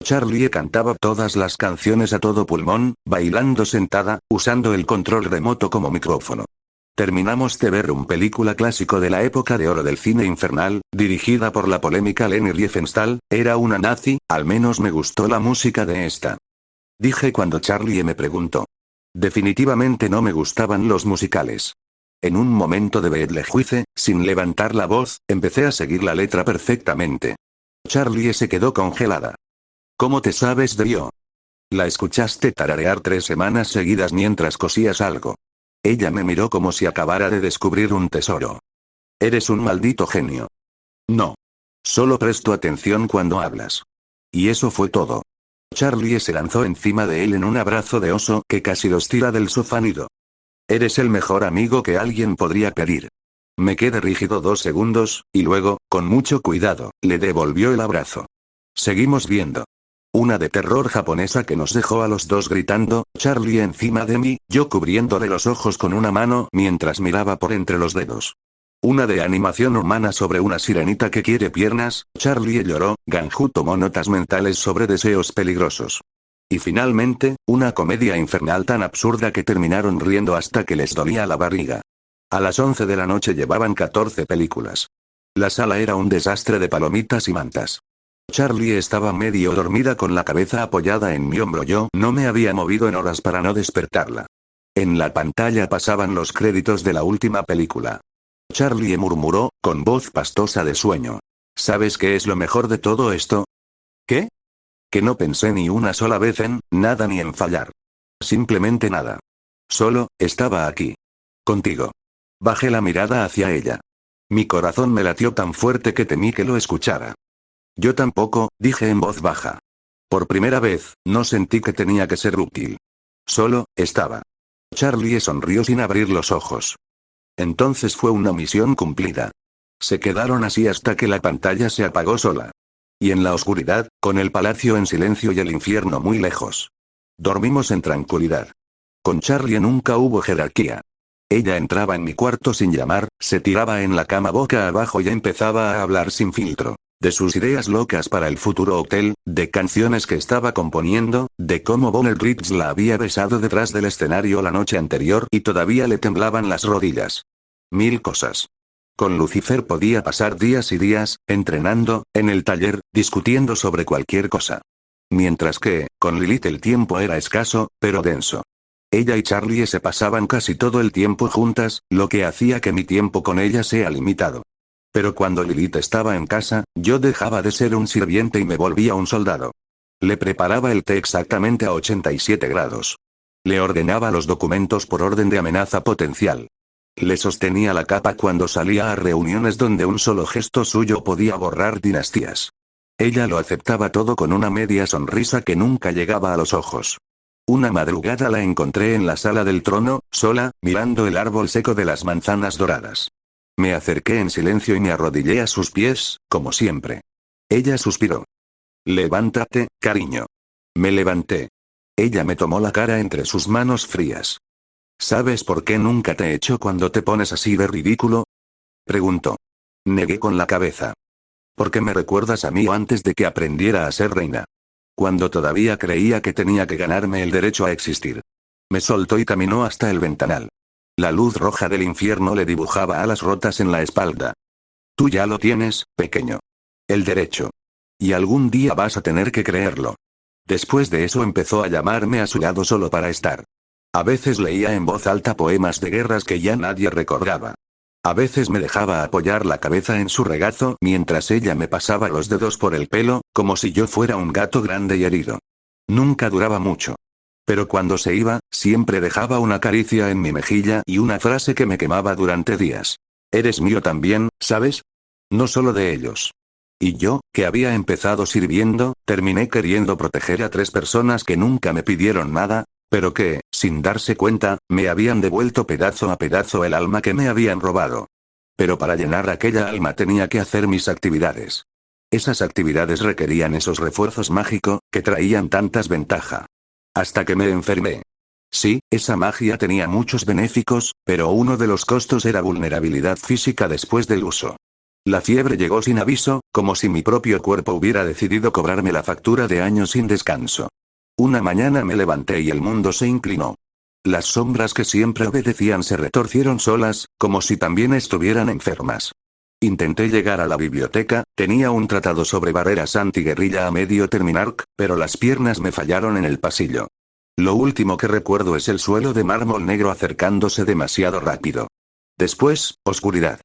Charlie cantaba todas las canciones a todo pulmón, bailando sentada, usando el control remoto como micrófono. Terminamos de ver un película clásico de la época de oro del cine infernal, dirigida por la polémica Leni Riefenstahl. Era una nazi, al menos me gustó la música de esta. Dije cuando Charlie me preguntó. Definitivamente no me gustaban los musicales. En un momento de Beetlejuice, sin levantar la voz, empecé a seguir la letra perfectamente. Charlie se quedó congelada. ¿Cómo te sabes de yo? La escuchaste tararear 3 semanas seguidas mientras cosías algo. Ella me miró como si acabara de descubrir un tesoro. Eres un maldito genio. No. Solo presto atención cuando hablas. Y eso fue todo. Charlie se lanzó encima de él en un abrazo de oso que casi los tira del sofá nido. Eres el mejor amigo que alguien podría pedir. Me quedé rígido 2 segundos, y luego, con mucho cuidado, le devolvió el abrazo. Seguimos viendo. Una de terror japonesa que nos dejó a los dos gritando, Charlie encima de mí, yo cubriéndole los ojos con una mano mientras miraba por entre los dedos. Una de animación humana sobre una sirenita que quiere piernas, Charlie lloró, Ganju tomó notas mentales sobre deseos peligrosos. Y finalmente, una comedia infernal tan absurda que terminaron riendo hasta que les dolía la barriga. A las 11 de la noche llevaban 14 películas. La sala era un desastre de palomitas y mantas. Charlie estaba medio dormida con la cabeza apoyada en mi hombro. Yo no me había movido en horas para no despertarla. En la pantalla pasaban los créditos de la última película. Charlie murmuró, con voz pastosa de sueño. ¿Sabes qué es lo mejor de todo esto? ¿Qué? Que no pensé ni una sola vez en nada ni en fallar. Simplemente nada. Solo, estaba aquí. Contigo. Bajé la mirada hacia ella. Mi corazón me latió tan fuerte que temí que lo escuchara. Yo tampoco, dije en voz baja. Por primera vez, no sentí que tenía que ser útil. Solo, estaba. Charlie sonrió sin abrir los ojos. Entonces fue una misión cumplida. Se quedaron así hasta que la pantalla se apagó sola. Y en la oscuridad, con el palacio en silencio y el infierno muy lejos. Dormimos en tranquilidad. Con Charlie nunca hubo jerarquía. Ella entraba en mi cuarto sin llamar, se tiraba en la cama boca abajo y empezaba a hablar sin filtro. De sus ideas locas para el futuro hotel, de canciones que estaba componiendo, de cómo Bonner Ridge la había besado detrás del escenario la noche anterior y todavía le temblaban las rodillas. 1000 cosas. Con Lucifer podía pasar días y días, entrenando, en el taller, discutiendo sobre cualquier cosa. Mientras que, con Lilith el tiempo era escaso, pero denso. Ella y Charlie se pasaban casi todo el tiempo juntas, lo que hacía que mi tiempo con ella sea limitado. Pero cuando Lilith estaba en casa, yo dejaba de ser un sirviente y me volvía un soldado. Le preparaba el té exactamente a 87 grados. Le ordenaba los documentos por orden de amenaza potencial. Le sostenía la capa cuando salía a reuniones donde un solo gesto suyo podía borrar dinastías. Ella lo aceptaba todo con una media sonrisa que nunca llegaba a los ojos. Una madrugada la encontré en la sala del trono, sola, mirando el árbol seco de las manzanas doradas. Me acerqué en silencio y me arrodillé a sus pies, como siempre. Ella suspiró. Levántate, cariño. Me levanté. Ella me tomó la cara entre sus manos frías. ¿Sabes por qué nunca te echo cuando te pones así de ridículo? Preguntó. Negué con la cabeza. Porque me recuerdas a mí antes de que aprendiera a ser reina. Cuando todavía creía que tenía que ganarme el derecho a existir. Me soltó y caminó hasta el ventanal. La luz roja del infierno le dibujaba alas rotas en la espalda. Tú ya lo tienes, pequeño. El derecho. Y algún día vas a tener que creerlo. Después de eso empezó a llamarme a su lado solo para estar. A veces leía en voz alta poemas de guerras que ya nadie recordaba. A veces me dejaba apoyar la cabeza en su regazo mientras ella me pasaba los dedos por el pelo, como si yo fuera un gato grande y herido. Nunca duraba mucho. Pero cuando se iba, siempre dejaba una caricia en mi mejilla y una frase que me quemaba durante días. Eres mío también, ¿sabes? No solo de ellos. Y yo, que había empezado sirviendo, terminé queriendo proteger a 3 personas que nunca me pidieron nada, pero que, sin darse cuenta, me habían devuelto pedazo a pedazo el alma que me habían robado. Pero para llenar aquella alma tenía que hacer mis actividades. Esas actividades requerían esos refuerzos mágicos, que traían tantas ventajas. Hasta que me enfermé. Sí, esa magia tenía muchos benéficos, pero uno de los costos era vulnerabilidad física después del uso. La fiebre llegó sin aviso, como si mi propio cuerpo hubiera decidido cobrarme la factura de años sin descanso. Una mañana me levanté y el mundo se inclinó. Las sombras que siempre obedecían se retorcieron solas, como si también estuvieran enfermas. Intenté llegar a la biblioteca, tenía un tratado sobre barreras antiguerrilla a medio terminar, pero las piernas me fallaron en el pasillo. Lo último que recuerdo es el suelo de mármol negro acercándose demasiado rápido. Después, oscuridad.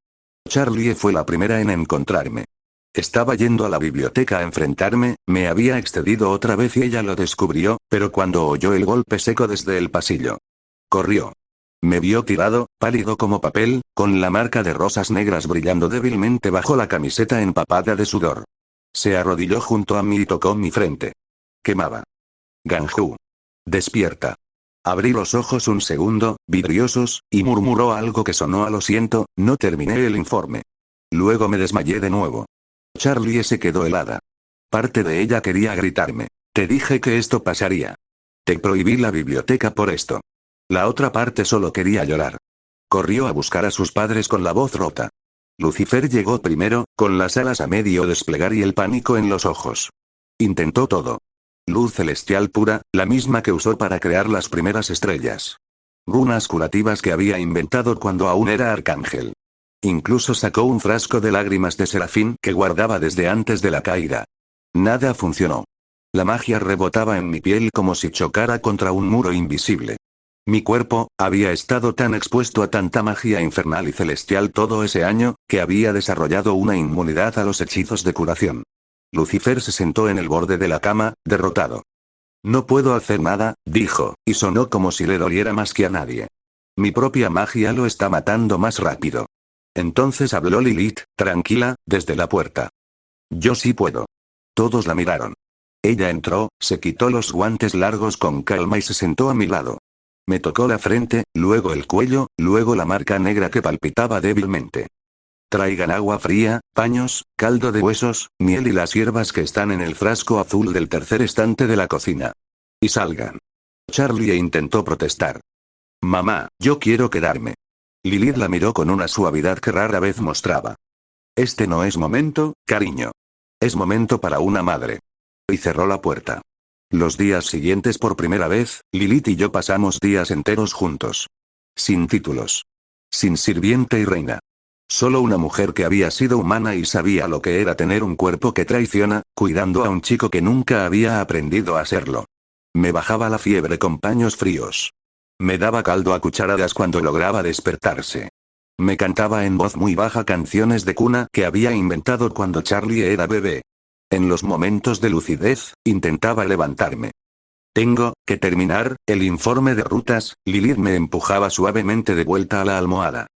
Charlie fue la primera en encontrarme. Estaba yendo a la biblioteca a enfrentarme, me había excedido otra vez y ella lo descubrió, pero cuando oyó el golpe seco desde el pasillo. Corrió. Me vio tirado, pálido como papel, con la marca de rosas negras brillando débilmente bajo la camiseta empapada de sudor. Se arrodilló junto a mí y tocó mi frente. Quemaba. Ganju. Despierta. Abrí los ojos un segundo, vidriosos, y murmuró algo que sonó a lo siento, no terminé el informe. Luego me desmayé de nuevo. Charlie se quedó helada. Parte de ella quería gritarme. Te dije que esto pasaría. Te prohibí la biblioteca por esto. La otra parte solo quería llorar. Corrió a buscar a sus padres con la voz rota. Lucifer llegó primero, con las alas a medio desplegar y el pánico en los ojos. Intentó todo. Luz celestial pura, la misma que usó para crear las primeras estrellas. Runas curativas que había inventado cuando aún era arcángel. Incluso sacó un frasco de lágrimas de serafín que guardaba desde antes de la caída. Nada funcionó. La magia rebotaba en mi piel como si chocara contra un muro invisible. Mi cuerpo, había estado tan expuesto a tanta magia infernal y celestial todo ese año, que había desarrollado una inmunidad a los hechizos de curación. Lucifer se sentó en el borde de la cama, derrotado. No puedo hacer nada, dijo, y sonó como si le doliera más que a nadie. Mi propia magia lo está matando más rápido. Entonces habló Lilith, tranquila, desde la puerta. Yo sí puedo. Todos la miraron. Ella entró, se quitó los guantes largos con calma y se sentó a mi lado. Me tocó la frente, luego el cuello, luego la marca negra que palpitaba débilmente. Traigan agua fría, paños, caldo de huesos, miel y las hierbas que están en el frasco azul del tercer estante de la cocina. Y salgan. Charlie intentó protestar. Mamá, yo quiero quedarme. Lilith la miró con una suavidad que rara vez mostraba. Este no es momento, cariño. Es momento para una madre. Y cerró la puerta. Los días siguientes por primera vez, Lilith y yo pasamos días enteros juntos. Sin títulos. Sin sirviente y reina. Solo una mujer que había sido humana y sabía lo que era tener un cuerpo que traiciona, cuidando a un chico que nunca había aprendido a serlo. Me bajaba la fiebre con paños fríos. Me daba caldo a cucharadas cuando lograba despertarse. Me cantaba en voz muy baja canciones de cuna que había inventado cuando Charlie era bebé. En los momentos de lucidez, intentaba levantarme. Tengo que terminar el informe de rutas. Lilith me empujaba suavemente de vuelta a la almohada.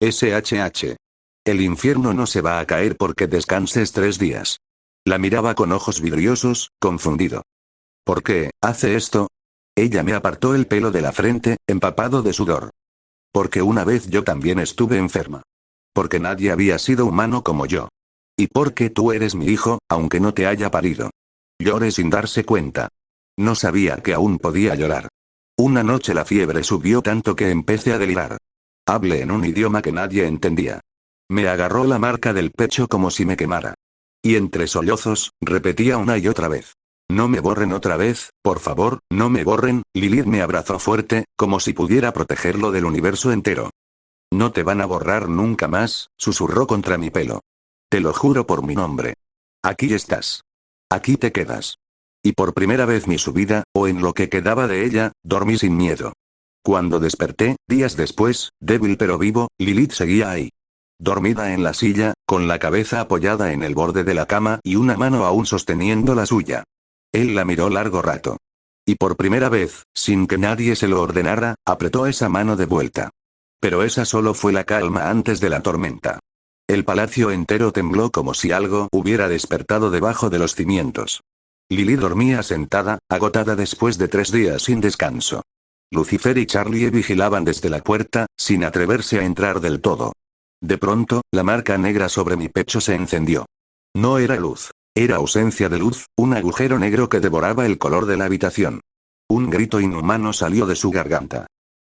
SHH. El infierno no se va a caer porque descanses 3 días. La miraba con ojos vidriosos, confundido. ¿Por qué hace esto? Ella me apartó el pelo de la frente, empapado de sudor. Porque una vez yo también estuve enferma. Porque nadie había sido humano como yo. Y porque tú eres mi hijo, aunque no te haya parido. Lloré sin darse cuenta. No sabía que aún podía llorar. Una noche la fiebre subió tanto que empecé a delirar. Hablé en un idioma que nadie entendía. Me agarró la marca del pecho como si me quemara. Y entre sollozos, repetía una y otra vez. No me borren otra vez, por favor, no me borren. Lilith me abrazó fuerte, como si pudiera protegerlo del universo entero. No te van a borrar nunca más, susurró contra mi pelo. Te lo juro por mi nombre. Aquí estás. Aquí te quedas. Y por primera vez mi subida, o en lo que quedaba de ella, dormí sin miedo. Cuando desperté, días después, débil pero vivo, Lilith seguía ahí. Dormida en la silla, con la cabeza apoyada en el borde de la cama y una mano aún sosteniendo la suya. Él la miró largo rato. Y por primera vez, sin que nadie se lo ordenara, apretó esa mano de vuelta. Pero esa solo fue la calma antes de la tormenta. El palacio entero tembló como si algo hubiera despertado debajo de los cimientos. Lilith dormía sentada, agotada después de 3 días sin descanso. Lucifer y Charlie vigilaban desde la puerta, sin atreverse a entrar del todo. De pronto, la marca negra sobre mi pecho se encendió. No era luz. Era ausencia de luz, un agujero negro que devoraba el color de la habitación. Un grito inhumano salió de su garganta.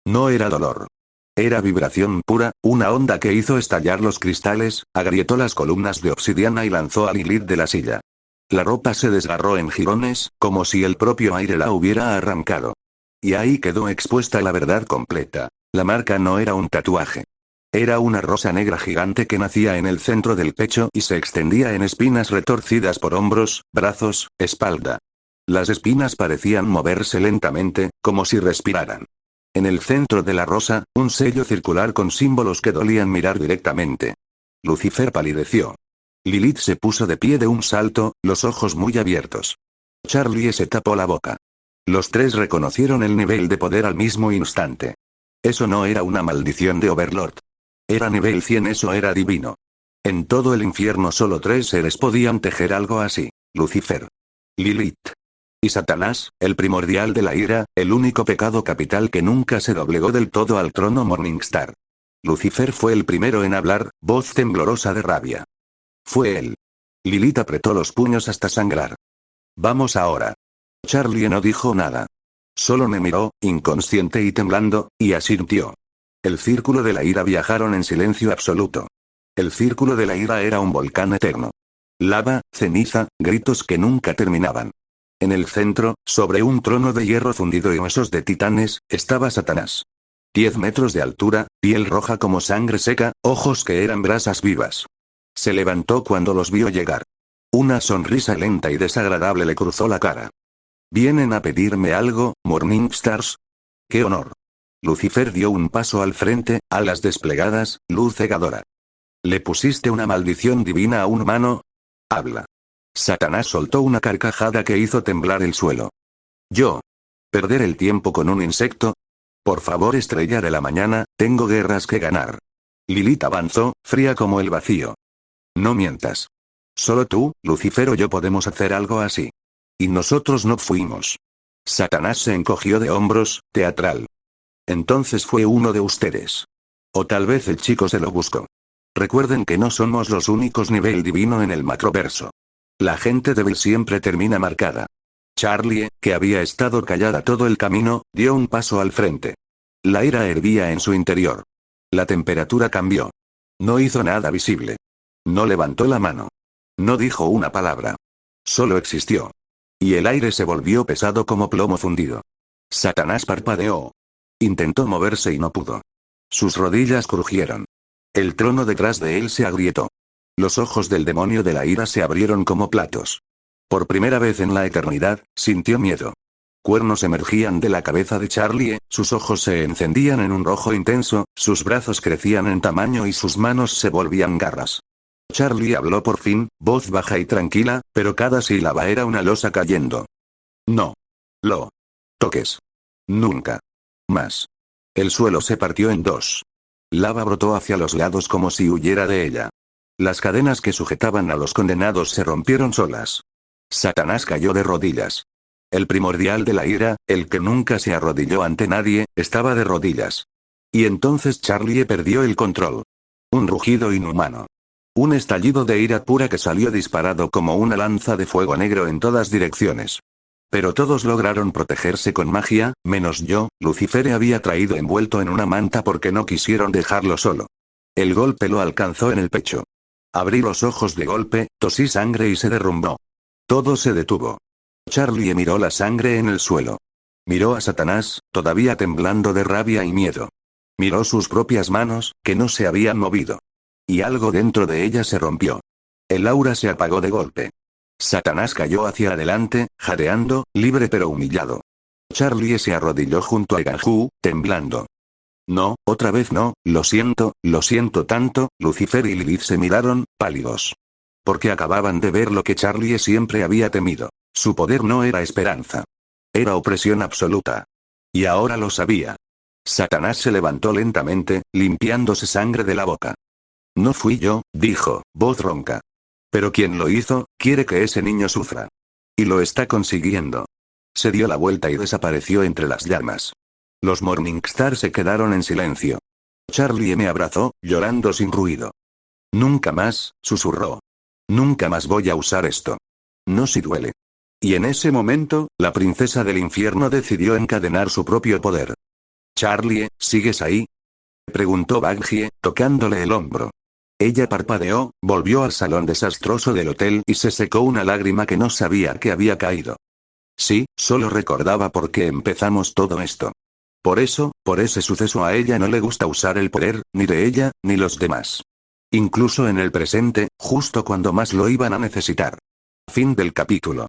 No era dolor. Era vibración pura, una onda que hizo estallar los cristales, agrietó las columnas de obsidiana y lanzó a Lilith de la silla. La ropa se desgarró en jirones, como si el propio aire la hubiera arrancado. Y ahí quedó expuesta la verdad completa. La marca no era un tatuaje. Era una rosa negra gigante que nacía en el centro del pecho y se extendía en espinas retorcidas por hombros, brazos, espalda. Las espinas parecían moverse lentamente, como si respiraran. En el centro de la rosa, un sello circular con símbolos que dolían mirar directamente. Lucifer palideció. Lilith se puso de pie de un salto, los ojos muy abiertos. Charlie se tapó la boca. Los 3 reconocieron el nivel de poder al mismo instante. Eso no era una maldición de Overlord. Era nivel 100, eso era divino. En todo el infierno solo 3 seres podían tejer algo así. Lucifer, Lilith y Satanás, el primordial de la ira, el único pecado capital que nunca se doblegó del todo al trono Morningstar. Lucifer fue el primero en hablar, voz temblorosa de rabia. Fue él. Lilith apretó los puños hasta sangrar. Vamos ahora. Charlie no dijo nada. Solo me miró, inconsciente y temblando, y asintió. El círculo de la ira viajaron en silencio absoluto. El círculo de la ira era un volcán eterno. Lava, ceniza, gritos que nunca terminaban. En el centro, sobre un trono de hierro fundido y huesos de titanes, estaba Satanás. 10 metros de altura, piel roja como sangre seca, ojos que eran brasas vivas. Se levantó cuando los vio llegar. Una sonrisa lenta y desagradable le cruzó la cara. ¿Vienen a pedirme algo, Morningstars? ¡Qué honor! Lucifer dio un paso al frente, alas desplegadas, luz cegadora. ¿Le pusiste una maldición divina a un humano? Habla. Satanás soltó una carcajada que hizo temblar el suelo. ¿Yo? ¿Perder el tiempo con un insecto? Por favor, estrella de la mañana, tengo guerras que ganar. Lilith avanzó, fría como el vacío. No mientas. Solo tú, Lucifer o yo podemos hacer algo así. Y nosotros no fuimos. Satanás se encogió de hombros, teatral. Entonces fue uno de ustedes. O tal vez el chico se lo buscó. Recuerden que no somos los únicos nivel divino en el macroverso. La gente débil siempre termina marcada. Charlie, que había estado callada todo el camino, dio un paso al frente. La ira hervía en su interior. La temperatura cambió. No hizo nada visible. No levantó la mano. No dijo una palabra. Solo existió. Y el aire se volvió pesado como plomo fundido. Satanás parpadeó. Intentó moverse y no pudo. Sus rodillas crujieron. El trono detrás de él se agrietó. Los ojos del demonio de la ira se abrieron como platos. Por primera vez en la eternidad, sintió miedo. Cuernos emergían de la cabeza de Charlie, sus ojos se encendían en un rojo intenso, sus brazos crecían en tamaño y sus manos se volvían garras. Charlie habló por fin, voz baja y tranquila, pero cada sílaba era una losa cayendo. No. Lo toques. Nunca más. El suelo se partió en dos. Lava brotó hacia los lados como si huyera de ella. Las cadenas que sujetaban a los condenados se rompieron solas. Satanás cayó de rodillas. El primordial de la ira, el que nunca se arrodilló ante nadie, estaba de rodillas. Y entonces Charlie perdió el control. Un rugido inhumano. Un estallido de ira pura que salió disparado como una lanza de fuego negro en todas direcciones. Pero todos lograron protegerse con magia, menos yo. Lucifer había traído envuelto en una manta porque no quisieron dejarlo solo. El golpe lo alcanzó en el pecho. Abrí los ojos de golpe, tosí sangre y se derrumbó. Todo se detuvo. Charlie miró la sangre en el suelo. Miró a Satanás, todavía temblando de rabia y miedo. Miró sus propias manos, que no se habían movido. Y algo dentro de ella se rompió. El aura se apagó de golpe. Satanás cayó hacia adelante, jadeando, libre pero humillado. Charlie se arrodilló junto a Ganju, temblando. No, otra vez no, lo siento tanto. Lucifer y Lilith se miraron, pálidos. Porque acababan de ver lo que Charlie siempre había temido. Su poder no era esperanza. Era opresión absoluta. Y ahora lo sabía. Satanás se levantó lentamente, limpiándose sangre de la boca. No fui yo, dijo, voz ronca. Pero quien lo hizo, quiere que ese niño sufra. Y lo está consiguiendo. Se dio la vuelta y desapareció entre las llamas. Los Morningstar se quedaron en silencio. Charlie me abrazó, llorando sin ruido. Nunca más, susurró. Nunca más voy a usar esto. No si duele. Y en ese momento, la princesa del infierno decidió encadenar su propio poder. Charlie, ¿sigues ahí? Preguntó Baggie, tocándole el hombro. Ella parpadeó, volvió al salón desastroso del hotel y se secó una lágrima que no sabía que había caído. Sí, solo recordaba por qué empezamos todo esto. Por ese suceso a ella no le gusta usar el poder, ni de ella, ni los demás. Incluso en el presente, justo cuando más lo iban a necesitar. Fin del capítulo.